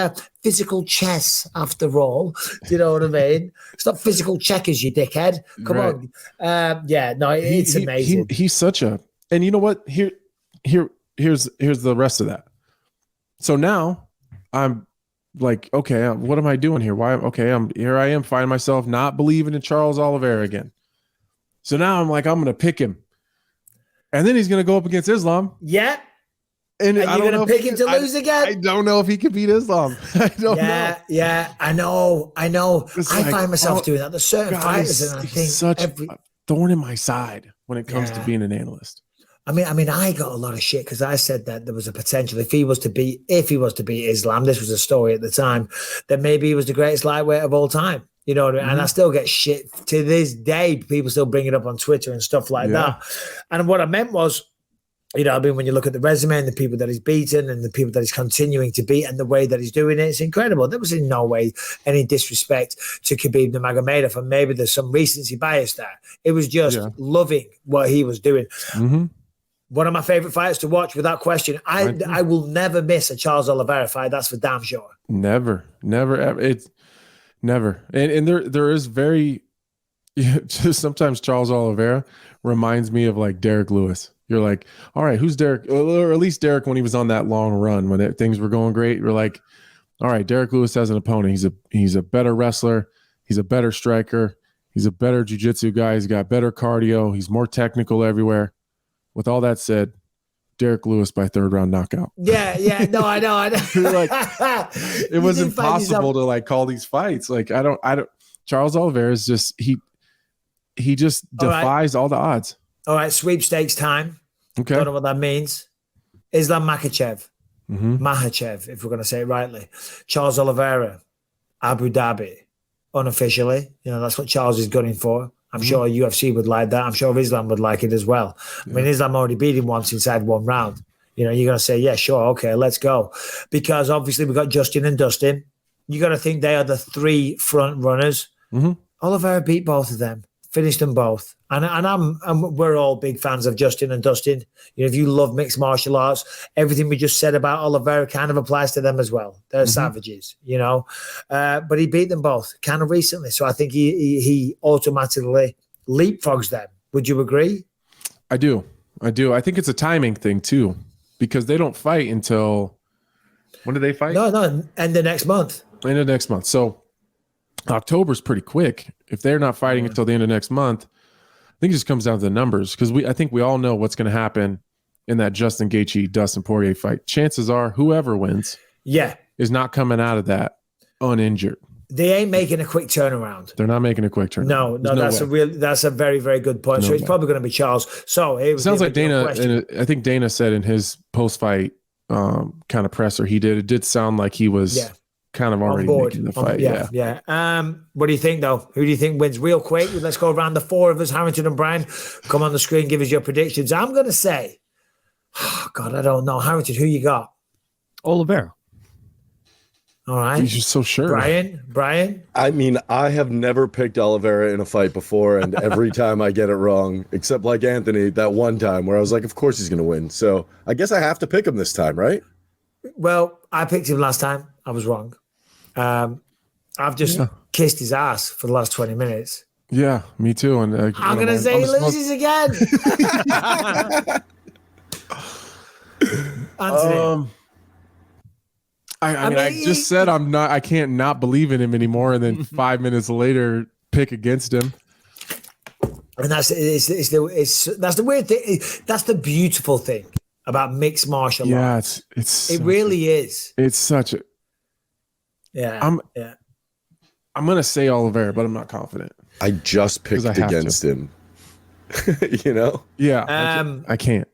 physical chess after all. Do you know what I mean? It's not physical checkers, you dickhead. Come on. It's amazing. He's such a, and you know what? Here's the rest of that. So now I'm like, okay, what am I doing here? Here I am finding myself not believing in Charles Oliveira again. So now I'm like, I'm going to pick him. And then he's going to go up against Islam. Yeah. And you're going to pick him to lose again? I don't know if he can beat Islam. I don't know. Yeah, I know. I find myself doing that. There's certain fighters, and I think such a thorn in my side when it comes to being an analyst. I mean, I got a lot of shit because I said that there was a potential if he was to beat Islam, this was a story at the time, then maybe he was the greatest lightweight of all time. You know what I mean? And I still get shit to this day. People still bring it up on Twitter and stuff like that. And what I meant was, you know, I mean, when you look at the resume and the people that he's beaten and the people that he's continuing to beat and the way that he's doing it, it's incredible. There was in no way any disrespect to Khabib Nurmagomedov, and maybe there's some recency bias there. It was just loving what he was doing. Mm-hmm. One of my favorite fights to watch, without question. I will never miss a Charles Oliveira fight. That's for damn sure. Never, ever. Never. And there is very, Yeah, just sometimes Charles Oliveira reminds me of like Derek Lewis. You're like, all right, who's Derek? Or at least Derek when he was on that long run when things were going great. You're like, all right, Derek Lewis has an opponent. He's a better wrestler. He's a better striker. He's a better jiu-jitsu guy. He's got better cardio. He's more technical everywhere. With all that said, Derek Lewis by 3rd round knockout. Yeah. No, I know. Like, it was impossible to like call these fights. Like I don't. Charles Oliveira is just he just defies all the odds. All right, sweepstakes time. Okay. Don't know what that means. Islam Makhachev. Mm-hmm. Makhachev, if we're going to say it rightly. Charles Oliveira, Abu Dhabi, unofficially. That's what Charles is gunning for. I'm sure UFC would like that. I'm sure Islam would like it as well. Yeah. I mean, Islam already beat him once inside 1 round. You're going to say, yeah, sure, okay, let's go. Because obviously we've got Justin and Dustin. You got to think they are the 3 front runners. Mm-hmm. Oliveira beat both of them, finished them both. And we're all big fans of Justin and Dustin. If you love mixed martial arts, everything we just said about Oliveira kind of applies to them as well. They're savages, but he beat them both kind of recently. So I think he automatically leapfrogs them. Would you agree? I do. I think it's a timing thing too, because they don't fight until, when do they fight? No, end of next month. End of next month. So October's pretty quick. If they're not fighting until the end of next month, I think it just comes down to the numbers, because I think we all know what's going to happen in that Justin Gaethje Dustin Poirier fight. Chances are whoever wins is not coming out of that uninjured. They ain't making a quick turnaround. They're not making a quick turnaround. No, that's a very, very good point. So it's probably going to be Charles. So it sounds like Dana, and I think Dana said in his post-fight kind of presser it did sound like he was kind of already making the fight. Yeah. What do you think, though? Who do you think wins? Real quick, let's go around the 4 of us, Harrington and Brian. Come on the screen, give us your predictions. I'm going to say, God, I don't know. Harrington, who you got? Oliveira. All right. You're just so sure. Brian? I mean, I have never picked Oliveira in a fight before, and every time I get it wrong, except like Anthony, that one time where I was like, of course he's going to win. So I guess I have to pick him this time, right? Well, I picked him last time. I was wrong. I've just kissed his ass for the last 20 minutes. Yeah, me too. And I'm going to say he loses again. Anthony. I mean, I just said I can't not believe in him anymore, and then 5 minutes later pick against him. And that's the weird thing. That's the beautiful thing about mixed martial arts. Yeah, it really is. It's such a. Yeah. I'm gonna say Oliveira, but I'm not confident. I just picked against him. Yeah. I can't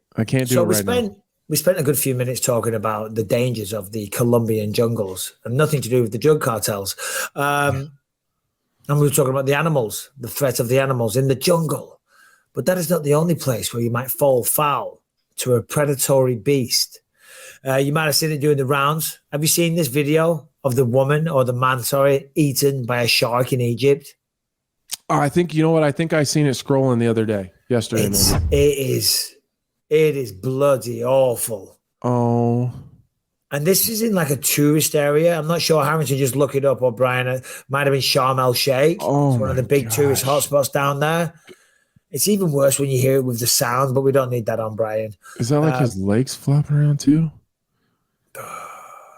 do it right now. We spent a good few minutes talking about the dangers of the Colombian jungles and nothing to do with the drug cartels. And we were talking about the animals, the threat of the animals in the jungle. But that is not the only place where you might fall foul to a predatory beast. You might have seen it during the rounds. Have you seen this video of the woman or the man, eaten by a shark in Egypt? I think, you know what? I think I seen it scrolling the other day, yesterday. It is bloody awful. Oh. And this is in like a tourist area. I'm not sure. Harrington, just look it up, or Brian. It might have been Sharm el Sheikh. Oh, it's one of the big tourist hotspots down there. It's even worse when you hear it with the sound, but we don't need that on Brian. Is that like his legs flopping around too?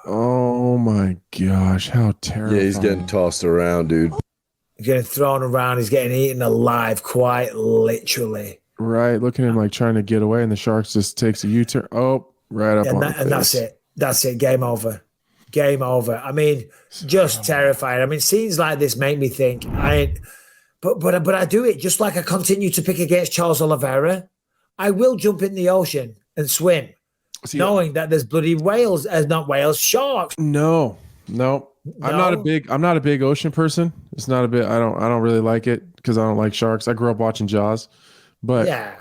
Oh my gosh, how terrible. Yeah, he's getting tossed around, dude. He's getting thrown around. He's getting eaten alive, quite literally. Right, look at him like trying to get away, and the shark just takes a U-turn. Oh, right up on the face. And that's it. That's it. Game over. Game over. I mean, just terrifying. I mean, scenes like this make me think. But I do it just like I continue to pick against Charles Oliveira. I will jump in the ocean and swim, knowing that there's bloody sharks. No. I'm not a big ocean person. It's not a bit. I don't really like it because I don't like sharks. I grew up watching Jaws. But yeah.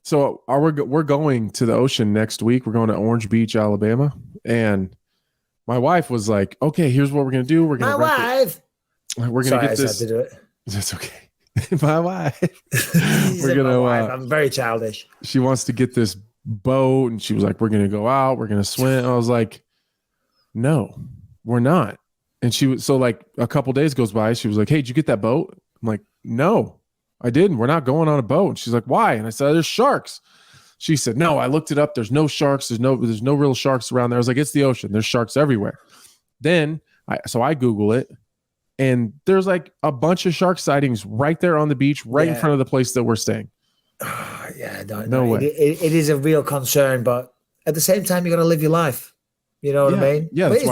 So we're going to the ocean next week. We're going to Orange Beach, Alabama, and my wife was like, "Okay, here's what we're gonna do. We're gonna get this." I had to do it. That's okay. My wife. I'm very childish. She wants to get this boat, and she was like, "We're gonna go out. We're gonna swim." I was like, "No, we're not." And she was like, a couple days goes by. She was like, "Hey, did you get that boat?" I'm like, "No." I didn't. We're not going on a boat. And she's like, why? And I said, there's sharks. She said, no, I looked it up. There's no sharks. There's no real sharks around there. I was like, it's the ocean. There's sharks everywhere. Then I Google it, and there's like a bunch of shark sightings right there on the beach, right in front of the place that we're staying. No way. It is a real concern, but at the same time, you got to live your life. You know what I mean? Yeah, that's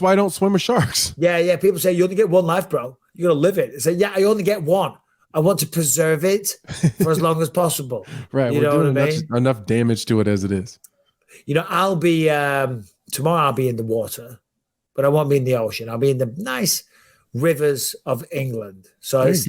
why I don't swim with sharks. Yeah. People say you only get one life, bro. You got to live it. Say, I only get one. I want to preserve it for as long as possible. Right. You know what I mean? Enough damage to it as it is. You know, I'll be tomorrow. I'll be in the water, but I won't be in the ocean. I'll be in the nice rivers of England. So it's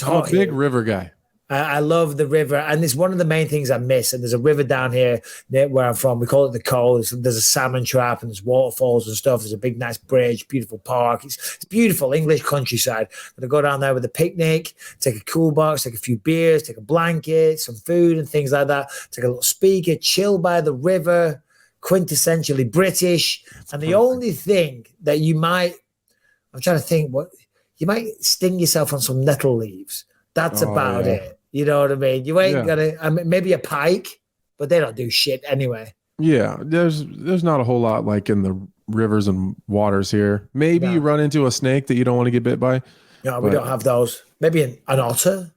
hot. I'm a big here. river guy. I love the river, and it's one of the main things I miss. And there's a river down here near where I'm from. We call it the Cole. There's a salmon trap, and there's waterfalls and stuff. There's a big, nice bridge, beautiful park. It's beautiful English countryside. I'm gonna go down there with a picnic, take a cool box, take a few beers, take a blanket, some food, and things like that. Take a little speaker, chill by the river, quintessentially British. And the only thing that I'm trying to think, what you might sting yourself on some nettle leaves. That's about it. You know what I mean? You ain't gonna maybe a pike, but they don't do shit anyway. Yeah, there's not a whole lot like in the rivers and waters here. Maybe you run into a snake that you don't want to get bit by. No, we don't have those. Maybe an otter.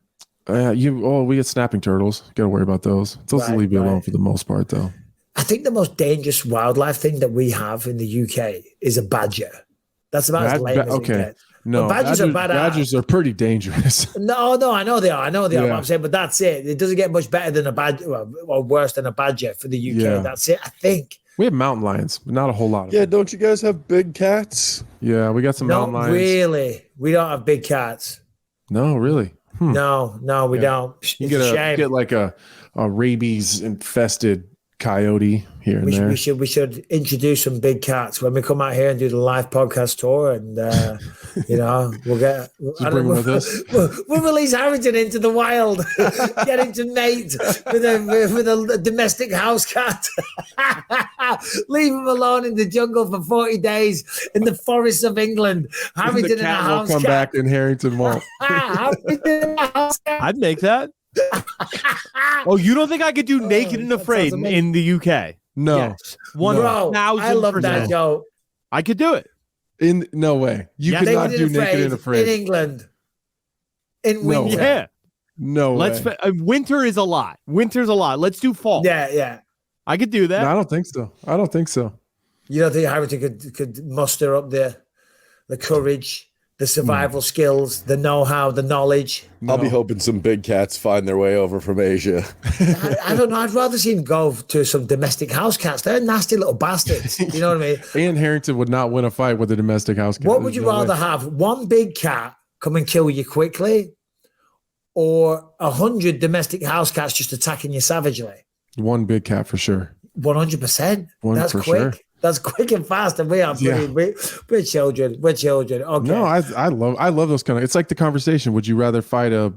We get snapping turtles. Got to worry about those. Those will leave you alone for the most part, though. I think the most dangerous wildlife thing that we have in the UK is a badger. That's about as lame as it gets. No, badgers are badass. Badgers are pretty dangerous. No, I know they are. But I'm saying, but that's it. It doesn't get much better than a badger, or worse than a badger for the UK. Yeah. That's it, I think. We have mountain lions, but not a whole lot of them. Don't you guys have big cats? Yeah, we got some mountain lions. Really. We don't have big cats. No, really. No, we don't. You get like a rabies infested coyote here and there. We should introduce some big cats when we come out here and do the live podcast tour, and we'll get. We'll release Harrington into the wild, get him to mate with a domestic house cat. Leave him alone in the jungle for 40 days in the forests of England. Harrington the cat will come back and Harrington won't. I'd make that. Oh, you don't think I could do Naked and Afraid in the UK? No. Yes. 1,000%. I love that show. I could do it. No way. You could not do Naked and Afraid. In England. In winter. Yeah. No way. Winter is a lot. Winter's a lot. Let's do fall. Yeah. I could do that. No, I don't think so. You don't think Harrington could muster up the courage, the survival skills, the know-how, the knowledge? I'll be hoping some big cats find their way over from Asia. I don't know. I'd rather see him go to some domestic house cats. They're nasty little bastards. You know what I mean? Ian Harrington would not win a fight with a domestic house cat. What would you rather have? One big cat come and kill you quickly, or 100 domestic house cats just attacking you savagely? One big cat for sure. 100%. That's quick. Sure. That's quick and fast, and we are we're children. We're children. Okay. No, I love those kind of. It's like the conversation. Would you rather fight a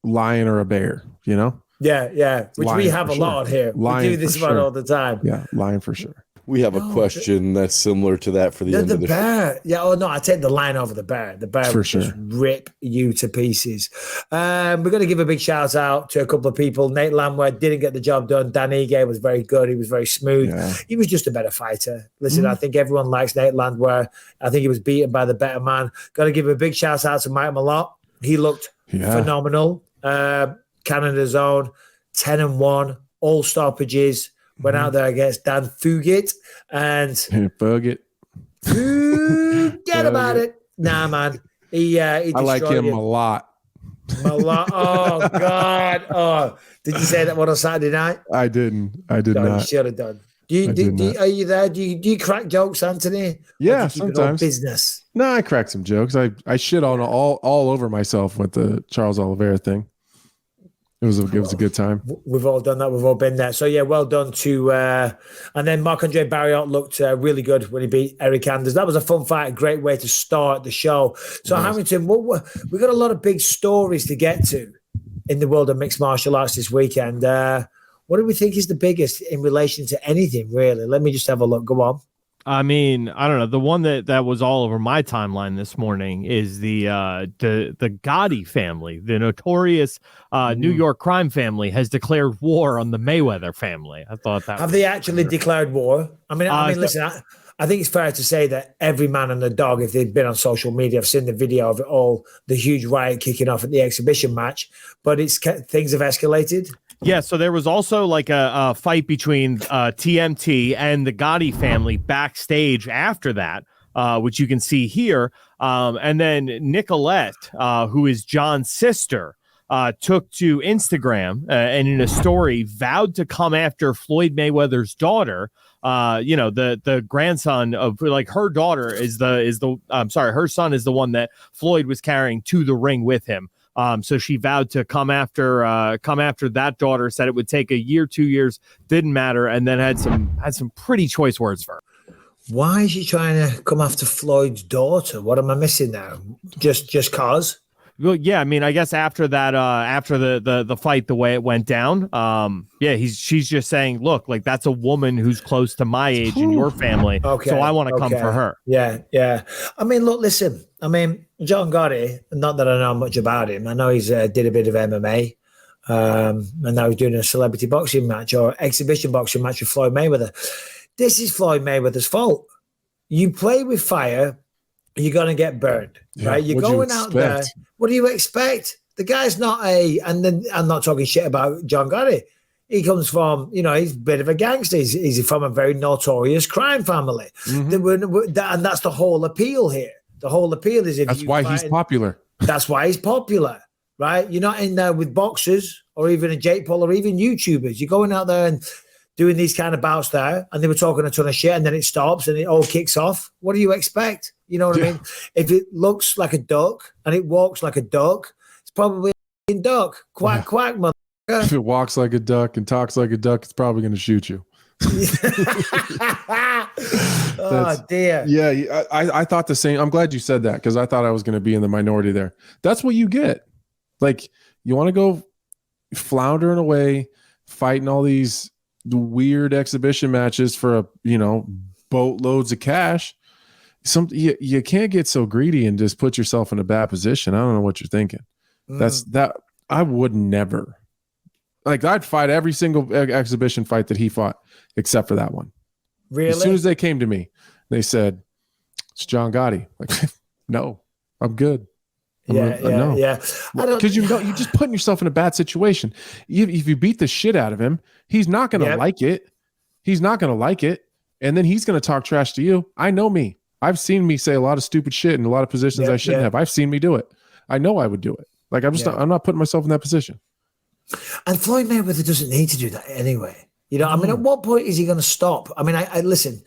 lion or a bear? You know? Yeah. Which lion we have a lot here. Lion we do this one all the time. Yeah, lion for sure. We have a question that's similar to that for the end of the bear. Yeah. Oh no, I take the lion over the bear. The bear would just rip you to pieces. We're going to give a big shout out to a couple of people. Nate Landwehr didn't get the job done. Dan Ige was very good. He was very smooth. Yeah. He was just a better fighter. Listen, I think everyone likes Nate Landwehr. I think he was beaten by the better man. Got to give a big shout out to Mike Malott. He looked phenomenal. Canada's own, 10-1, all stoppages. Went out there against Dan Fugit and Forget about it. Nah, man. He I like him a lot. Oh God. Oh, did you say that one on Saturday night? I didn't. I did not. You should have done. Are you there? Do you crack jokes, Anthony? Yeah, sometimes. Business. No, I crack some jokes. I shit on all over myself with the Charles Oliveira thing. It was a good time. We've all done that. We've all been there. So, yeah, well done to and then Marc-Andre Barriot looked really good when he beat Eric Anders. That was a fun fight, a great way to start the show. So, Hamilton, we got a lot of big stories to get to in the world of mixed martial arts this weekend. What do we think is the biggest in relation to anything, really? Let me just have a look. Go on. I mean, I don't know. The one that was all over my timeline this morning is the Gotti family, the notorious New York crime family, has declared war on the Mayweather family. I thought that have they actually declared war? I mean, listen. I think it's fair to say that every man and the dog, if they've been on social media, have seen the video of it all, the huge riot kicking off at the exhibition match. But things have escalated. Yeah, so there was also like a fight between TMT and the Gotti family backstage after that, which you can see here. And then Nicolette, who is John's sister, took to Instagram and in a story vowed to come after Floyd Mayweather's daughter. The grandson of, like, her daughter her son is the one that Floyd was carrying to the ring with him. So she vowed to come after that daughter, said it would take a year, 2 years, didn't matter, and then had some pretty choice words for her. Why is she trying to come after Floyd's daughter? What am I missing now? Just cause? Well, yeah, I mean, I guess after that, after the fight, the way it went down, she's just saying, look, like, that's a woman who's close to my age in your family, so I want to come for her. Yeah. I mean, look, listen. I mean, John Gotti, not that I know much about him. I know he's did a bit of MMA, and now he's doing a celebrity boxing match or exhibition boxing match with Floyd Mayweather. This is Floyd Mayweather's fault. You play with fire, you're going to get burned, right? You're going out there. What do you expect? The guy's not and then I'm not talking shit about John Gotti. He comes from, he's a bit of a gangster. He's from a very notorious crime family. Mm-hmm. And that's the whole appeal here. The whole appeal is that's why he's popular. That's why he's popular, right? You're not in there with boxers or even a Jake Paul or even YouTubers. You're going out there and doing these kind of bouts there, and they were talking a ton of shit, and then it stops and it all kicks off. What do you expect? You know what I mean? If it looks like a duck and it walks like a duck, it's probably a duck. Quack, quack, mother. If it walks like a duck and talks like a duck, it's probably going to shoot you. Oh, dear. Yeah, I thought the same. I'm glad you said that, because I thought I was going to be in the minority there. That's what you get. Like, you want to go floundering away, fighting all these weird exhibition matches for boatloads of cash. You can't get so greedy and just put yourself in a bad position. I don't know what you're thinking. That I would never. Like, I'd fight every single exhibition fight that he fought except for that one. Really? As soon as they came to me, they said, it's John Gotti. Like, no, I'm good. No. Because you're just putting yourself in a bad situation. If you beat the shit out of him, he's not going to like it. He's not going to like it. And then he's going to talk trash to you. I know me. I've seen me say a lot of stupid shit in a lot of positions I shouldn't have. I've seen me do it. I know I would do it. Like, I'm not putting myself in that position. And Floyd Mayweather doesn't need to do that anyway. I mean, at what point is he going to stop? I mean, I listen,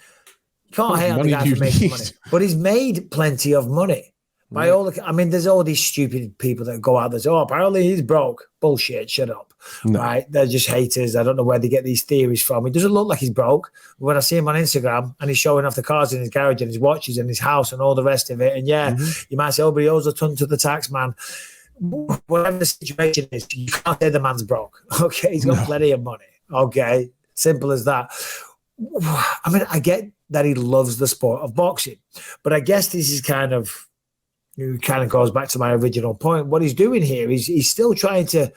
you can't hate on the guy for making money, but he's made plenty of money. By all, I mean, there's all these stupid people that go out there and say, oh, apparently he's broke. Bullshit, shut up. No. Right? They're just haters. I don't know where they get these theories from. He doesn't look like he's broke. When I see him on Instagram and he's showing off the cars in his garage and his watches and his house and all the rest of it. And you might say, oh, but he owes a ton to the tax man. Whatever the situation is, you can't say the man's broke. Okay, he's got plenty of money. Okay, simple as that. I mean, I get that he loves the sport of boxing, but I guess this is kind of goes back to my original point. What he's doing here is he's still trying to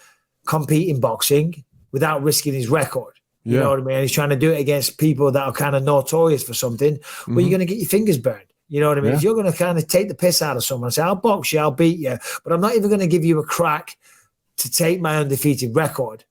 compete in boxing without risking his record. You know what I mean? He's trying to do it against people that are kind of notorious for something, where you're going to get your fingers burned. You know what I mean? If you're going to kind of take the piss out of someone and say, I'll box you, I'll beat you, but I'm not even going to give you a crack to take my undefeated record.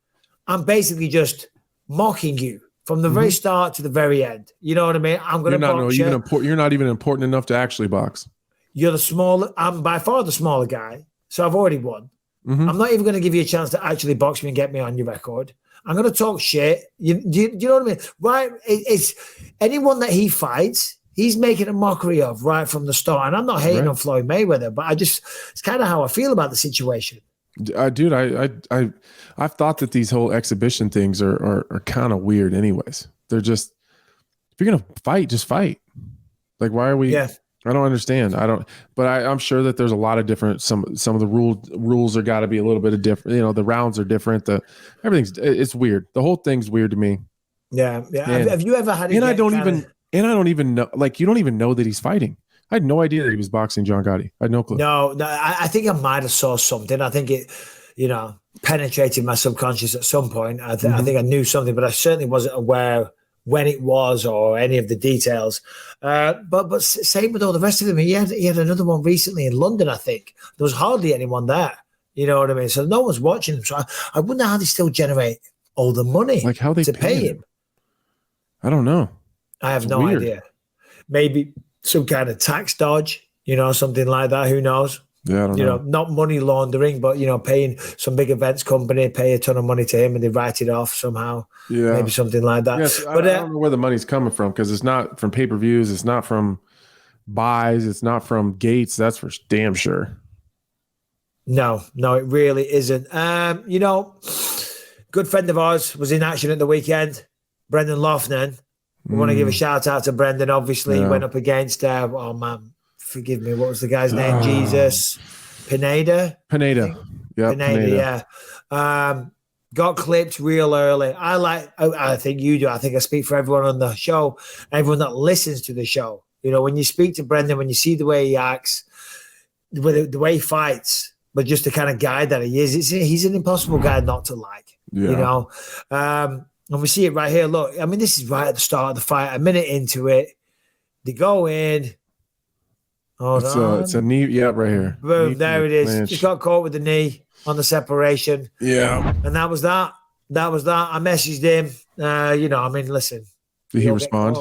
I'm basically just mocking you from the very start to the very end. You know what I mean? I'm going to box you. You're not even important enough to actually box. You're the smaller. I'm by far the smaller guy, so I've already won. I'm not even going to give you a chance to actually box me and get me on your record. I'm going to talk shit. Do you know what I mean? Right? It's anyone that he fights, he's making a mockery of right from the start. And I'm not hating on Floyd Mayweather, but it's kind of how I feel about the situation. Dude, I've thought that these whole exhibition things are kind of weird anyways. They're just, if you're going to fight, just fight. Like, why are we... Yeah. I don't understand. But I'm sure that there's a lot of different, some of the rules are got to be a little bit of different, the rounds are different. It's weird. The whole thing's weird to me. Yeah. And have you ever had, And I don't even know, like, you don't even know that he's fighting. I had no idea that he was boxing John Gotti. I had no clue. No, I think I might have saw something. I think it, penetrated my subconscious at some point. I think I knew something, but I certainly wasn't aware when it was or any of the details. But same with all the rest of them. He had another one recently in London, I think. There was hardly anyone there. You know what I mean? So no one's watching him. So I wonder how they still generate all the money, like how they pay him. I don't know. I have no idea. Maybe some kind of tax dodge, something like that. Who knows? Yeah, I don't know. Not money laundering, but paying some big events company, pay a ton of money to him, and they write it off somehow. Yeah, maybe something like that. Yes, but I don't know where the money's coming from, because it's not from pay-per-views, it's not from buys, it's not from gates. That's for damn sure. No, it really isn't. Good friend of ours was in action at the weekend, Brendan Loughnane. We want to give a shout out to Brendan. Obviously, he went up against forgive me, what was the guy's name? Jesus Pineda. Yeah, Pineda. Got clipped real early. I think you do. I think I speak for everyone on the show, everyone that listens to the show. When you speak to Brendan, when you see the way he acts, the way he fights, but just the kind of guy that he is, he's an impossible guy not to like. Yeah. And we see it right here. Look, I mean, this is right at the start of the fight. A minute into it, they go in. It's a knee. Yeah, right here. Boom, knee there it is. clinch. Just got caught with the knee on the separation. Yeah. And that was that. I messaged him. Listen. Did he respond?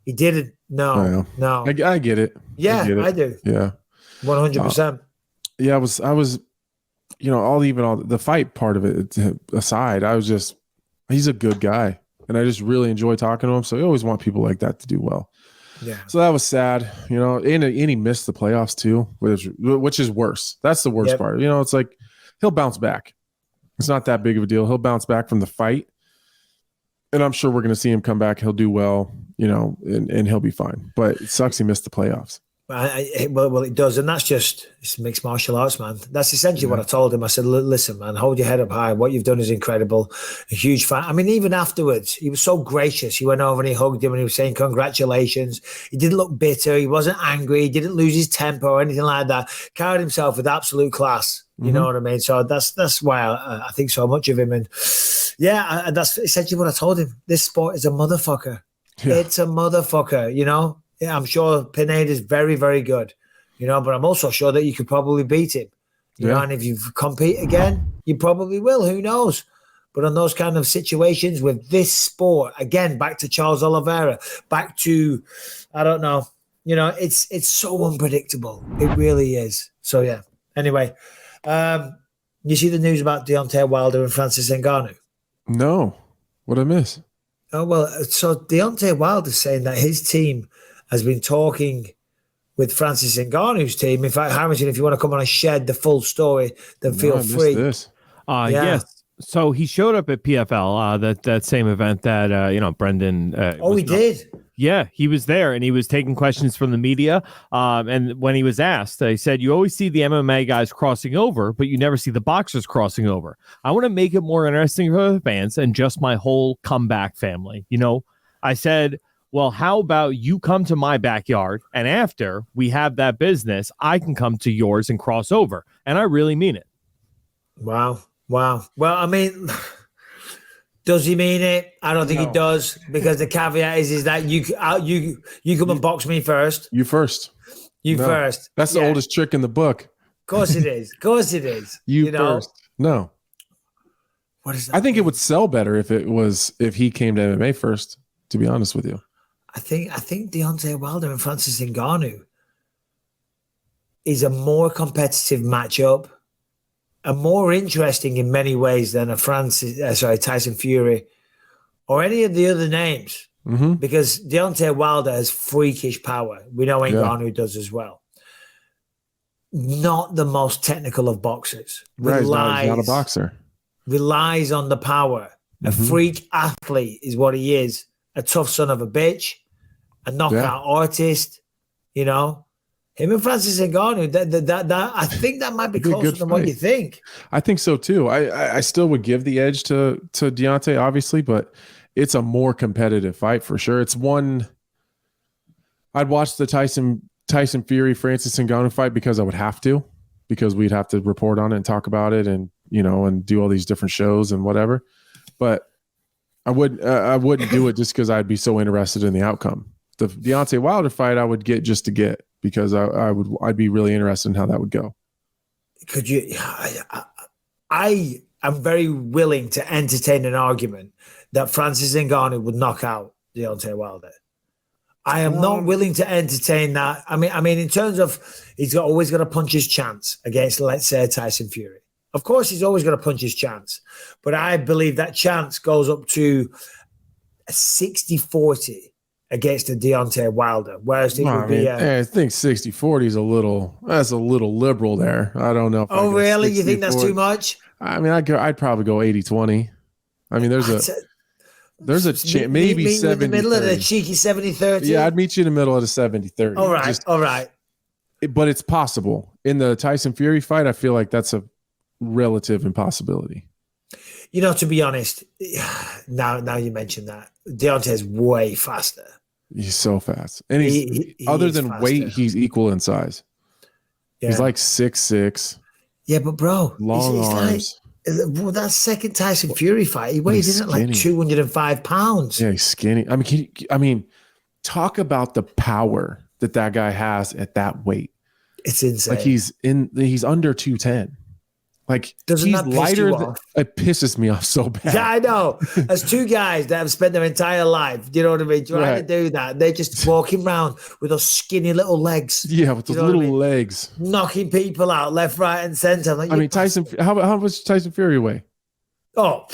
He didn't. No. I get it. Yeah, I do. Yeah. 100%. Yeah, I was, all the fight part of it aside, he's a good guy. And I just really enjoy talking to him. So you always want people like that to do well. Yeah. So that was sad, and he missed the playoffs too, which is worse. That's the worst part. It's like he'll bounce back. It's not that big of a deal. He'll bounce back from the fight. And I'm sure we're going to see him come back. He'll do well, and he'll be fine. But it sucks he missed the playoffs. Well, it does. And it's mixed martial arts, man. That's essentially what I told him. I said, listen, man, hold your head up high. What you've done is incredible. A huge fan. I mean, even afterwards, he was so gracious. He went over and he hugged him and he was saying congratulations. He didn't look bitter. He wasn't angry. He didn't lose his temper or anything like that. Carried himself with absolute class. You know what I mean? So that's why I think so much of him. And that's essentially what I told him. This sport is a motherfucker. Yeah. It's a motherfucker, Yeah, I'm sure Pineda is very, very good, but I'm also sure that you could probably beat him. And if you compete again, you probably will. Who knows? But on those kind of situations with this sport, again, back to Charles Oliveira, back to, I don't know, it's so unpredictable. It really is. So, yeah. Anyway, you see the news about Deontay Wilder and Francis Ngannou? No. What'd I miss? Oh, well, so Deontay Wilder is saying that his team has been talking with Francis Ngannou's team. In fact, Harrington, if you want to come on and shed the full story, then feel free. This. Yes. So he showed up at PFL, that same event that Brendan. He did. Yeah, he was there and he was taking questions from the media. And when he was asked, he said, "You always see the MMA guys crossing over, but you never see the boxers crossing over. I want to make it more interesting for the fans and just my whole comeback family." I said, "Well, how about you come to my backyard and after we have that business, I can come to yours and cross over." And I really mean it. Wow. Well, I mean, does he mean it? I don't think he does, because the caveat is that you come and box me first. You first. First. That's the oldest trick in the book. Of course it is. You first. No. What is that? I think it would sell better if he came to MMA first, to be honest with you. I think Deontay Wilder and Francis Ngannou is a more competitive matchup, and more interesting in many ways than Tyson Fury or any of the other names, because Deontay Wilder has freakish power. We know Ngannou does as well. Not the most technical of boxers. Right, he's not a boxer. Relies on the power. A freak athlete is what he is. A tough son of a bitch. A knockout artist. Him and Francis Ngannou, that I think that might be closer than what you think. I think so too. I still would give the edge to Deontay, obviously, but it's a more competitive fight for sure. It's one I'd watch the Tyson Fury Francis Ngannou fight because I would have to, because we'd have to report on it and talk about it, and and do all these different shows and whatever. But I wouldn't do it just because I'd be so interested in the outcome. The Deontay Wilder fight I would get just to get, because I'd be really interested in how that would go. Could you? I am very willing to entertain an argument that Francis Ngannou would knock out Deontay Wilder. I am not willing to entertain that. I mean, in terms of he's always got to punch his chance against, let's say, Tyson Fury. Of course, he's always going to punch his chance, but I believe that chance goes up to a 60-40 against a Deontay Wilder, whereas it would be. I think 60-40 is a little liberal there. I don't know. Oh, really? You think that's too much? I mean, I'd probably go 80-20. I mean, there's a chance, maybe 70. In the middle of a cheeky 70-30. Yeah, I'd meet you in the middle at a 70-30. All right. But it's possible. In the Tyson Fury fight, I feel like that's a relative impossibility. To be honest, now you mentioned that, Deontay's way faster. He's so fast, and he's other than faster. Weight, he's equal in size. Yeah. He's like 6'6". Yeah, but bro, long arms. That second Tyson Fury fight, he weighed in at like 205 pounds. Yeah, he's skinny. I mean, talk about the power that guy has at that weight. It's insane. Like he's under 210. Like, doesn't he's that piss lighter you than, off? It pisses me off so bad. Yeah, I know. As two guys that have spent their entire life, you know what I mean, trying to do that, they're just walking around with those skinny little legs. Yeah, with those little legs, knocking people out left, right, and center. Like, Tyson. How much Tyson Fury weigh? Oh,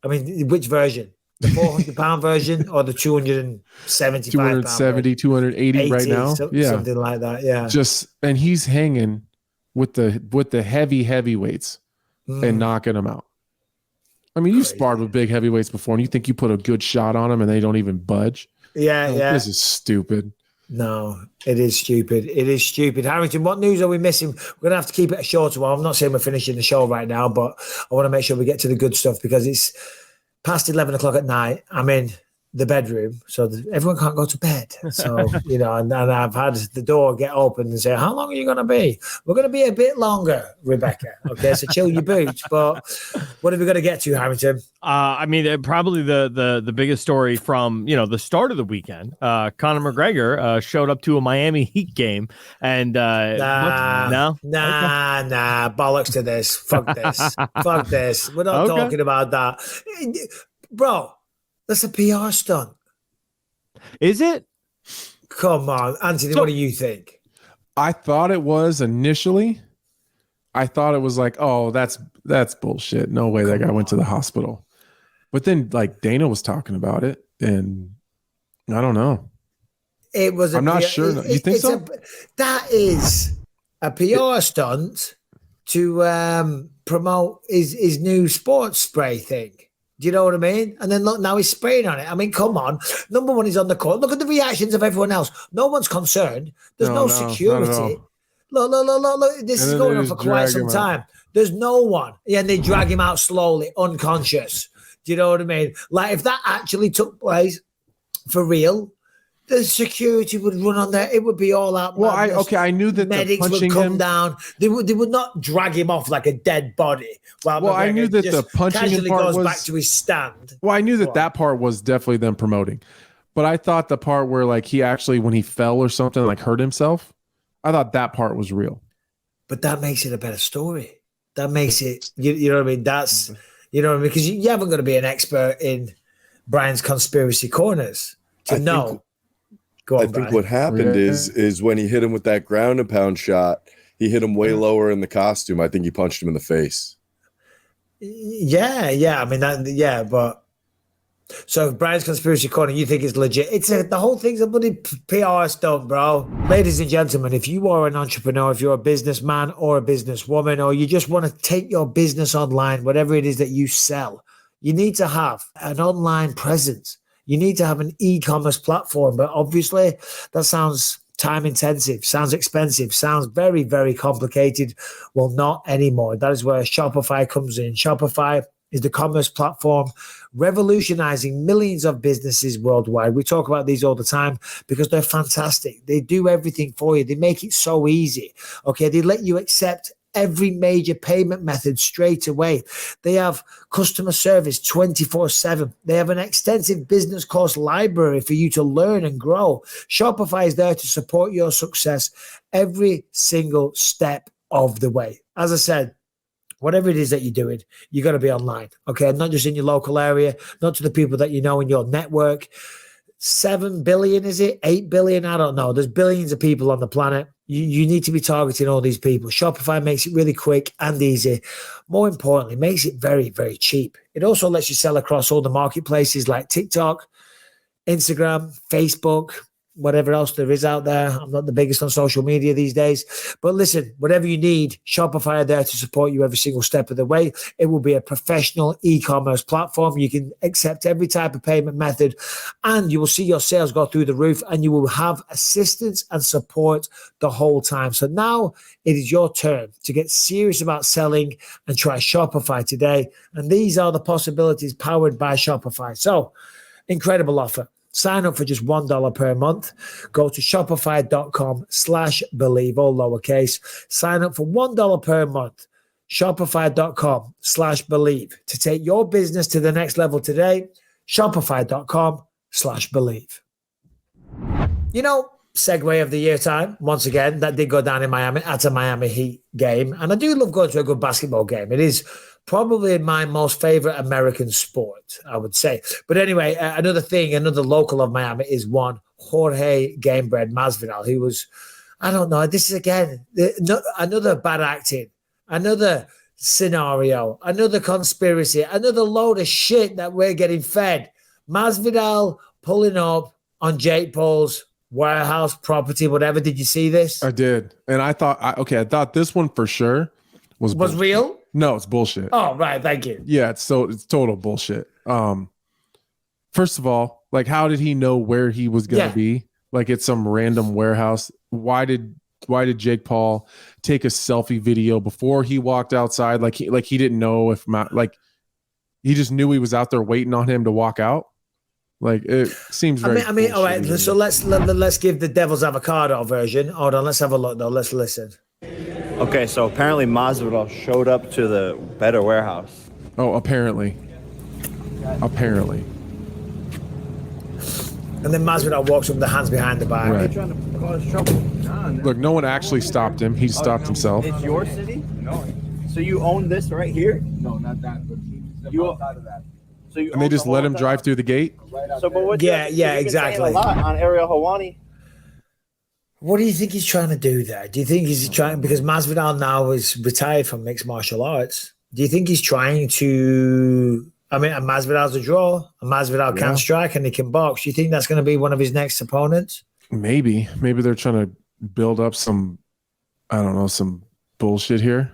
I mean, which version? The 400-pound version or the 275 270, 280 right now? Something like that. Yeah. And he's hanging with the heavyweights and knocking them out. I mean, you sparred with big heavyweights before, and you think you put a good shot on them and they don't even budge. Yeah. This is stupid. No, it is stupid. It is stupid. Harrington, what news are we missing? We're going to have to keep it a shorter one. I'm not saying we're finishing the show right now, but I want to make sure we get to the good stuff because it's past 11 o'clock at night. I'm in the bedroom, so everyone can't go to bed. So, and I've had the door get open and say, how long are you going to be? We're going to be a bit longer, Rebecca. Okay, so chill your boots. But what are we going to get to, Harrington? Probably the biggest story from, the start of the weekend. Conor McGregor showed up to a Miami Heat game and bollocks to this. Fuck this. Fuck this. We're not talking about that. Bro, that's a PR stunt. Is it? Come on, Anthony, what do you think? I thought it was initially. I thought it was like, oh, that's bullshit. No way that guy went to the hospital. But then, like, Dana was talking about it, and I don't know. It was. I'm not sure. You think so? That is a PR stunt to promote his new sports spray thing. Do you know what I mean? And then look, now he's spraying on it. I mean, come on. Number one, he's on the court. Look at the reactions of everyone else. No one's concerned. There's no security. Look. This is going on for quite some time. There's no one. Yeah, and they drag him out slowly, unconscious. Do you know what I mean? Like, if that actually took place for real, the security would run on there. It would be all out. Well, I knew that medics would come down. They would not drag him off like a dead body. I knew that the punching him part goes back to his stand. Well, I knew that part was definitely them promoting, but I thought the part where like he actually when he fell or something like hurt himself, I thought that part was real. But that makes it a better story. That makes it. You know what I mean? That's because you haven't got to be an expert in Brian's conspiracy corners to know. I think what happened is when he hit him with that ground and pound shot, he hit him way lower in the costume. I think he punched him in the face. Yeah. I mean, but so if Brian's conspiracy corner, you think it's legit? The whole thing's a bloody PR stunt, bro. Ladies and gentlemen, if you are an entrepreneur, if you're a businessman or a businesswoman, or you just want to take your business online, whatever it is that you sell, you need to have an online presence. You need to have an e-commerce platform, but obviously that sounds time intensive, sounds expensive, sounds very, very complicated. Well, not anymore. That is where Shopify comes in. Shopify is the commerce platform revolutionizing millions of businesses worldwide. We talk about these all the time because they're fantastic. They do everything for you. They make it so easy. Okay, they let you accept every major payment method straight away. They have customer service 24/7. They have an extensive business course library for you to learn and grow. Shopify is there to support your success every single step of the way. As I said, whatever it is that you're doing, you got to be online, okay? Not just in your local area, not to the people that you know in your network. 7 billion, is it? 8 billion? I don't know. There's billions of people on the planet. You need to be targeting all these people. Shopify makes it really quick and easy. More importantly, makes it very, very cheap. It also lets you sell across all the marketplaces like TikTok, Instagram, Facebook, whatever else there is out there. I'm not the biggest on social media these days. But listen, whatever you need, Shopify are there to support you every single step of the way. It will be a professional e-commerce platform. You can accept every type of payment method, and you will see your sales go through the roof, and you will have assistance and support the whole time. So now it is your turn to get serious about selling and try Shopify today. And these are the possibilities powered by Shopify. So incredible offer. Sign up for just $1 per month. Go to shopify.com/believe, all lowercase. Sign up for $1 per month. Shopify.com/believe to take your business to the next level today. Shopify.com/believe. You know, segue of the year time, once again, that did go down in Miami at a Miami Heat game. And I do love going to a good basketball game. It is probably my most favorite American sport, I would say. But anyway, another local of Miami is one Jorge Gamebred Masvidal, who was, I don't know, this is again, another bad acting, another scenario, another conspiracy, another load of shit that we're getting fed. Masvidal pulling up on Jake Paul's warehouse property, whatever. Did you see this? I did. And I thought this one for sure was real. No, it's bullshit. Oh, right. Thank you. Yeah, it's total bullshit. First of all, like, how did he know where he was going to be? Like, it's some random warehouse. Why did Jake Paul take a selfie video before he walked outside? Like he didn't know he just knew he was out there waiting on him to walk out. Like, it seems very. I mean, all right. So let's give the devil's avocado version. Hold on, let's have a look though. Let's listen. Okay, so apparently Masvidal showed up to the Better warehouse. Oh, apparently. And then Masvidal walks up with the hands behind the back. Right. Trying to cause trouble. Look, no one actually stopped him. He stopped himself. It's your city? No. So you own this right here? No, not that. But You outside of that. So you And they own just the let whole him thing? drive through the gate? Right out So, but what? Yeah, you've been exactly. saying a lot on Ariel Helwani. What do you think he's trying to do there? Do you think he's trying, because Masvidal now is retired from mixed martial arts? Do you think he's trying to? I mean, Masvidal's a draw. Masvidal can strike and he can box. Do you think that's going to be one of his next opponents? Maybe they're trying to build up some, I don't know, some bullshit here.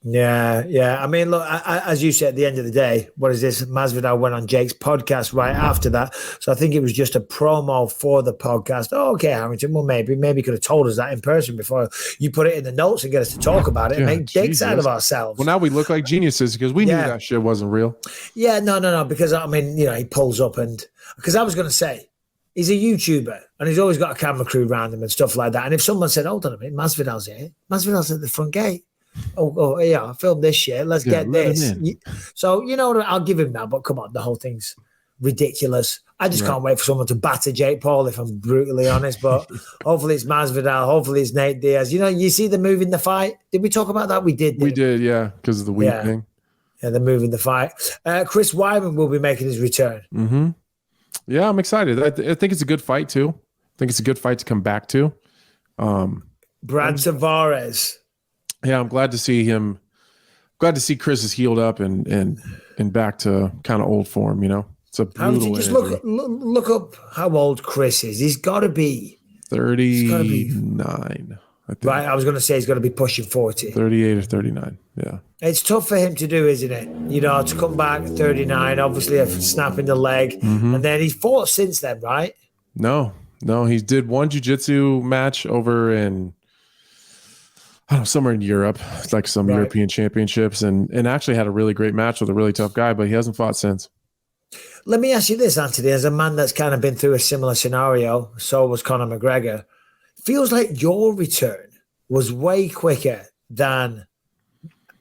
Yeah. I mean, look, as you said, at the end of the day, what is this? Masvidal went on Jake's podcast right after that. So I think it was just a promo for the podcast. Oh, okay, Harrington, well, maybe you could have told us that in person before you put it in the notes and get us to talk about it and make dicks out of ourselves. Well, now we look like geniuses because we knew that shit wasn't real. Yeah, no, because, I mean, he pulls up and – because I was going to say, he's a YouTuber and he's always got a camera crew around him and stuff like that. And if someone said, hold on a minute, Masvidal's here. Masvidal's at the front gate. Oh, yeah, I filmed this shit. Let's get this. So, I'll give him that. But come on, the whole thing's ridiculous. I just can't wait for someone to batter Jake Paul, if I'm brutally honest. But hopefully it's Masvidal. Hopefully it's Nate Diaz. You see the move in the fight? Did we talk about that? We did. We did, yeah, because of the weed thing. Yeah, the move in the fight. Chris Weidman will be making his return. Mm-hmm. Yeah, I'm excited. I think it's a good fight, too. I think it's a good fight to come back to. Brad Tavares. Yeah, I'm glad to see him. Glad to see Chris is healed up and back to kind of old form. It's a brutal. Just look up how old Chris is. He's got to be 39. I think. Right, I was going to say he's going to be pushing 40. 38 or 39. Yeah, it's tough for him to do, isn't it? To come back 39. Obviously, a snap in the leg, and then he's fought since then, right? No, he did one jiu-jitsu match over in. I don't know, somewhere in Europe. It's like some European championships, and actually had a really great match with a really tough guy, but he hasn't fought since. Let me ask you this, Anthony, as a man that's kind of been through a similar scenario, so was Conor McGregor. Feels like your return was way quicker than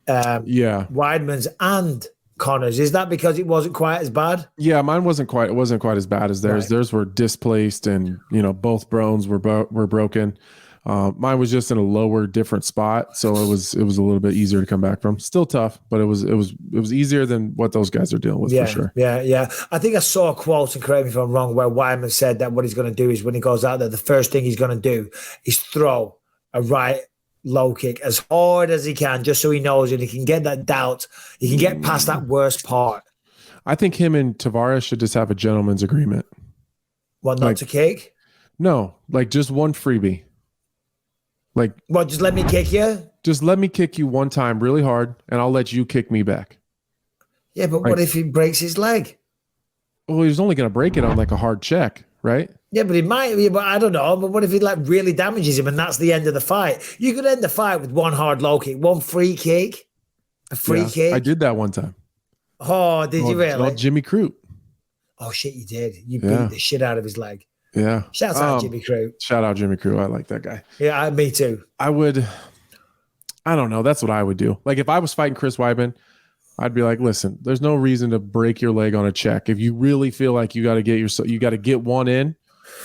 Weidman's and Conor's. Is that because it wasn't quite as bad? Yeah, mine wasn't quite as bad as theirs. Right. Theirs were displaced, and both bones were broken. Mine was just in a lower, different spot, so it was a little bit easier to come back from. Still tough, but it was easier than what those guys are dealing with for sure. Yeah. I think I saw a quote, and correct me if I'm wrong, where Weidman said that what he's going to do is when he goes out there, the first thing he's going to do is throw a right low kick as hard as he can, just so he knows and he can get that doubt. He can get past that worst part. I think him and Tavares should just have a gentleman's agreement. What, not to kick? No, like just one freebie. Like, what, just let me kick you? Just let me kick you one time really hard, and I'll let you kick me back. Yeah, but what if he breaks his leg? Well, he's only going to break it on like a hard check, right? Yeah, but he might be, but I don't know. But what if he like really damages him and that's the end of the fight? You could end the fight with one hard low kick, one free kick, a free kick. I did that one time. Oh, did you really? Jimmy Crute. Oh, shit, you did. You beat the shit out of his leg. Yeah. Shout out Jimmy Crute. Shout out Jimmy Crute. I like that guy. Yeah, me too. I don't know. That's what I would do. Like if I was fighting Chris Weidman, I'd be like, listen, there's no reason to break your leg on a check. If you really feel like you got to get one in,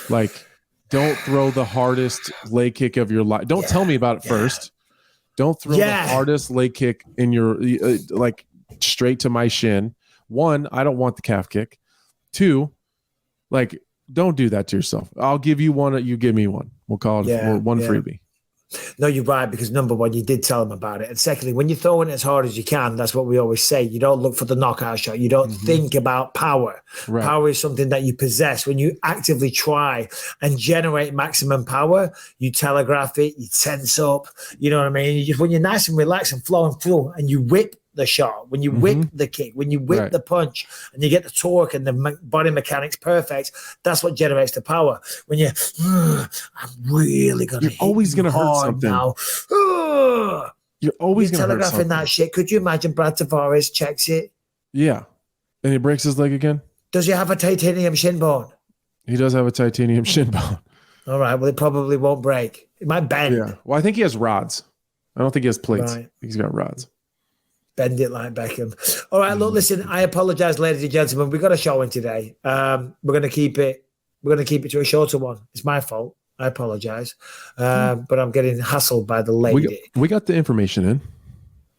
like don't throw the hardest leg kick of your life. Don't tell me about it first. Don't throw the hardest leg kick in your like straight to my shin. One, I don't want the calf kick. Two, like don't do that to yourself. I'll give you one. You give me one. We'll call it one freebie. No, you're right, because number one, you did tell him about it. And secondly, when you're throwing it as hard as you can, that's what we always say. You don't look for the knockout shot. You don't think about power. Right. Power is something that you possess. When you actively try and generate maximum power, you telegraph it, you tense up. You know what I mean? When you're nice and relaxed and flowing through and you whip the shot, when you whip the kick, when you whip the punch and you get the torque and the body mechanics perfect, that's what generates the power. When you're really going to hit always going to hurt something now. You're always going to hurt something. That shit. Could you imagine Brad Tavares checks it? Yeah. And he breaks his leg again? Does he have a titanium shin bone? He does have a titanium shin bone. All right. Well, it probably won't break. It might bend. Yeah. Well, I think he has rods. I don't think he has plates. Right. He's got rods. Bend it like Beckham. All right, look, listen, I apologize, ladies and gentlemen. We've got a show in today. We're going to keep it to a shorter one. It's my fault. I apologize. But I'm getting hassled by the lady. We got the information in.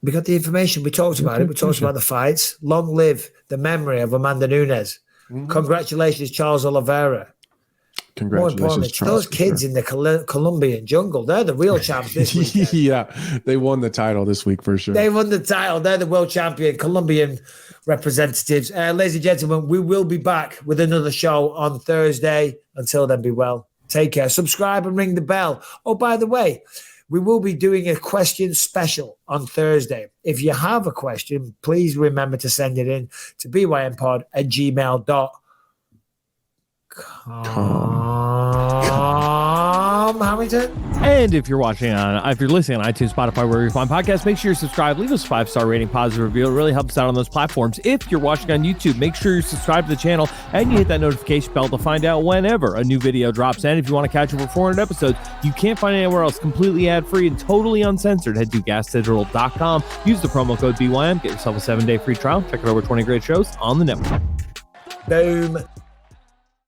We got the information. We talked about it. We talked about the fights. Long live the memory of Amanda Nunes. Congratulations, Charles Oliveira. Congratulations, Charles. Those kids in the Colombian jungle, they're the real champs this week. Yeah, they won the title this week for sure. They won the title. They're the world champion Colombian representatives. Ladies and gentlemen, we will be back with another show on Thursday. Until then, be well. Take care. Subscribe and ring the bell. Oh, by the way, we will be doing a question special on Thursday. If you have a question, please remember to send it in to bympod@gmail.com. Hamilton. And if you're listening on iTunes, Spotify, wherever you find podcasts, make sure you're subscribed. Leave us a 5-star rating, positive review. It really helps out on those platforms. If you're watching on YouTube, make sure you're subscribed to the channel and you hit that notification bell to find out whenever a new video drops. And if you want to catch over 400 episodes, you can't find it anywhere else, completely ad-free and totally uncensored. Head to gasdigital.com. Use the promo code BYM. Get yourself a 7-day free trial. Check out over 20 great shows on the network. Boom.